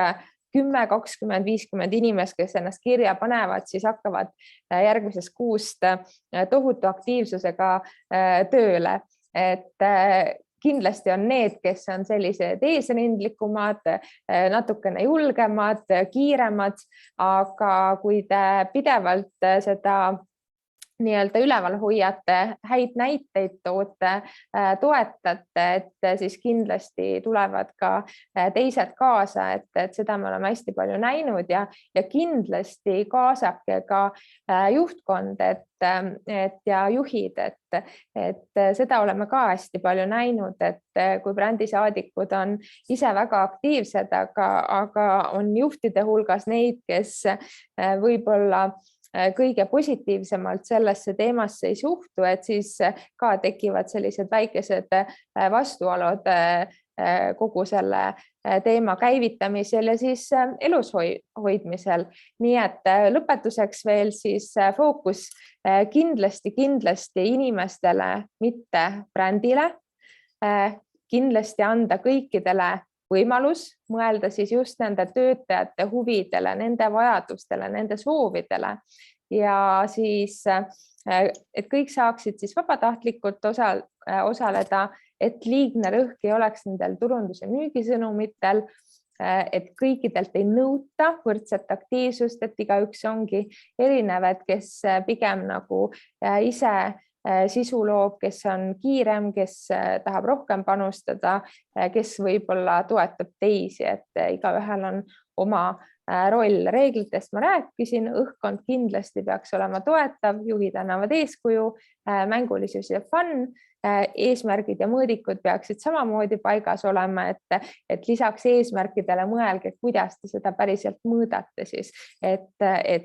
10, 20, 50 inimest, kes ennast kirja panevad, siis hakkavad järgmisest kuust tohutu aktiivsusega tööle. Et kindlasti on need, kes on sellised eesrindlikumad, natukene julgemad, kiiremad, aga kui te pidevalt seda nii-öelda üleval hoiate, häid näiteid toote, toetate, et siis kindlasti tulevad ka teised kaasa, et seda me oleme hästi palju näinud ja kindlasti kaasake ka juhtkond, ja juhid, et seda oleme ka hästi palju näinud, et kui brändisaadikud on ise väga aktiivsed, aga on juhtide hulgas neid, kes võib-olla kõige positiivsemalt sellesse teemasse ei suhtu, et siis ka tekivad sellised väikesed vastuolud kogu selle teema käivitamisel ja siis elus hoidmisel. Nii et lõpetuseks veel siis fookus kindlasti inimestele, mitte brändile. Kindlasti anda kõikidele võimalus mõelda siis just nende töötajate huvidele, nende vajadustele, nende soovidele ja siis, et kõik saaksid siis vabatahtlikult osaleda, et liigne rõhk ei oleks nendel turundus- ja müügisõnumitel, et kõikidelt ei nõuta võrdset aktiivsust, et igaüks ongi erinev, et kes pigem nagu ise sisu loob, kes on kiirem, kes tahab rohkem panustada, kes võib-olla toetab teisi, et igaühel on oma roll. Reeglitest ma rääkisin, õhkkond kindlasti peaks olema toetav, juhid annavad eeskuju, mängulisus ja fun, eesmärgid ja mõõdikud peaksid samamoodi paigas olema, et lisaks eesmärkidele mõelge, kuidas te seda päriselt mõõdate siis, et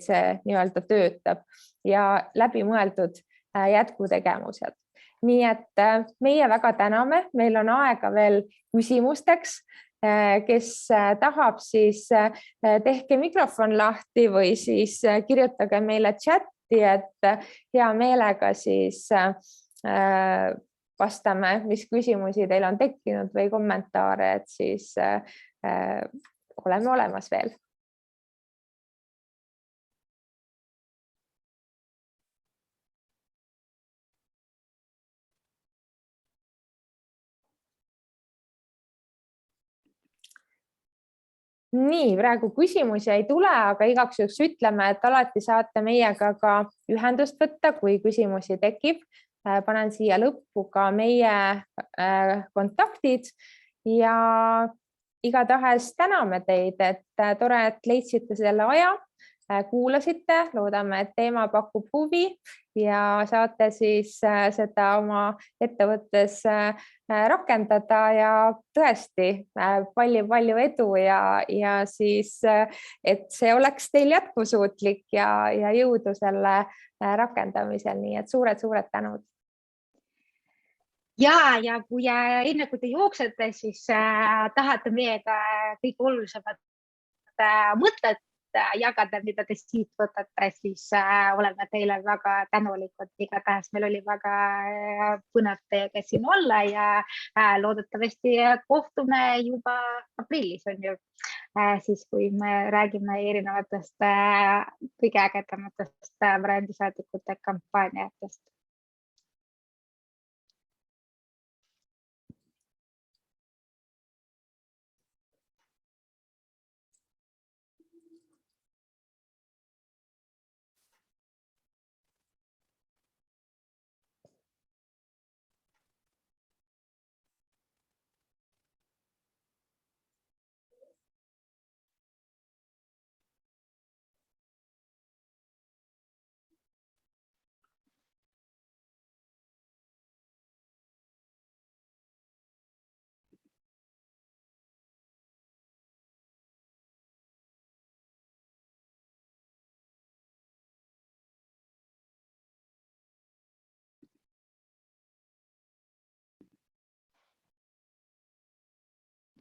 see nii-öelda töötab ja läbimõeldud jätkutegevused. Nii et meie väga täname, meil on aega veel küsimusteks, kes tahab, siis tehke mikrofon lahti või siis kirjutage meile chati, et hea meelega siis vastame, mis küsimusi teil on tekkinud või kommentaare, et siis oleme olemas veel. Nii, praegu küsimusi ei tule, aga igaks juhuks ütleme, et alati saate meiega ka ühendust võtta, kui küsimusi tekib. Panen siia lõppu ka meie kontaktid ja igatahes täname teid, et tore, et leidsite selle aja, kuulasite, loodame, et teema pakub huvi ja saate siis seda oma ettevõttes rakendada ja tõesti palju edu ja siis, et see oleks teil jätkusuutlik ja jõudu selle rakendamisel, nii et suured tänud. Ja kui enne kui te jooksete, siis tahate meiega kõik olulisemad mõtted jagada, mida te siit võtate, siis oleme teile väga tänulikud. Igatahes meil oli väga põnev teiega siin olla ja loodetavasti kohtume juba aprillis, on ju, siis kui me räägime erinevatest kõige ägedamatest brändisaadikute kampaaniatest.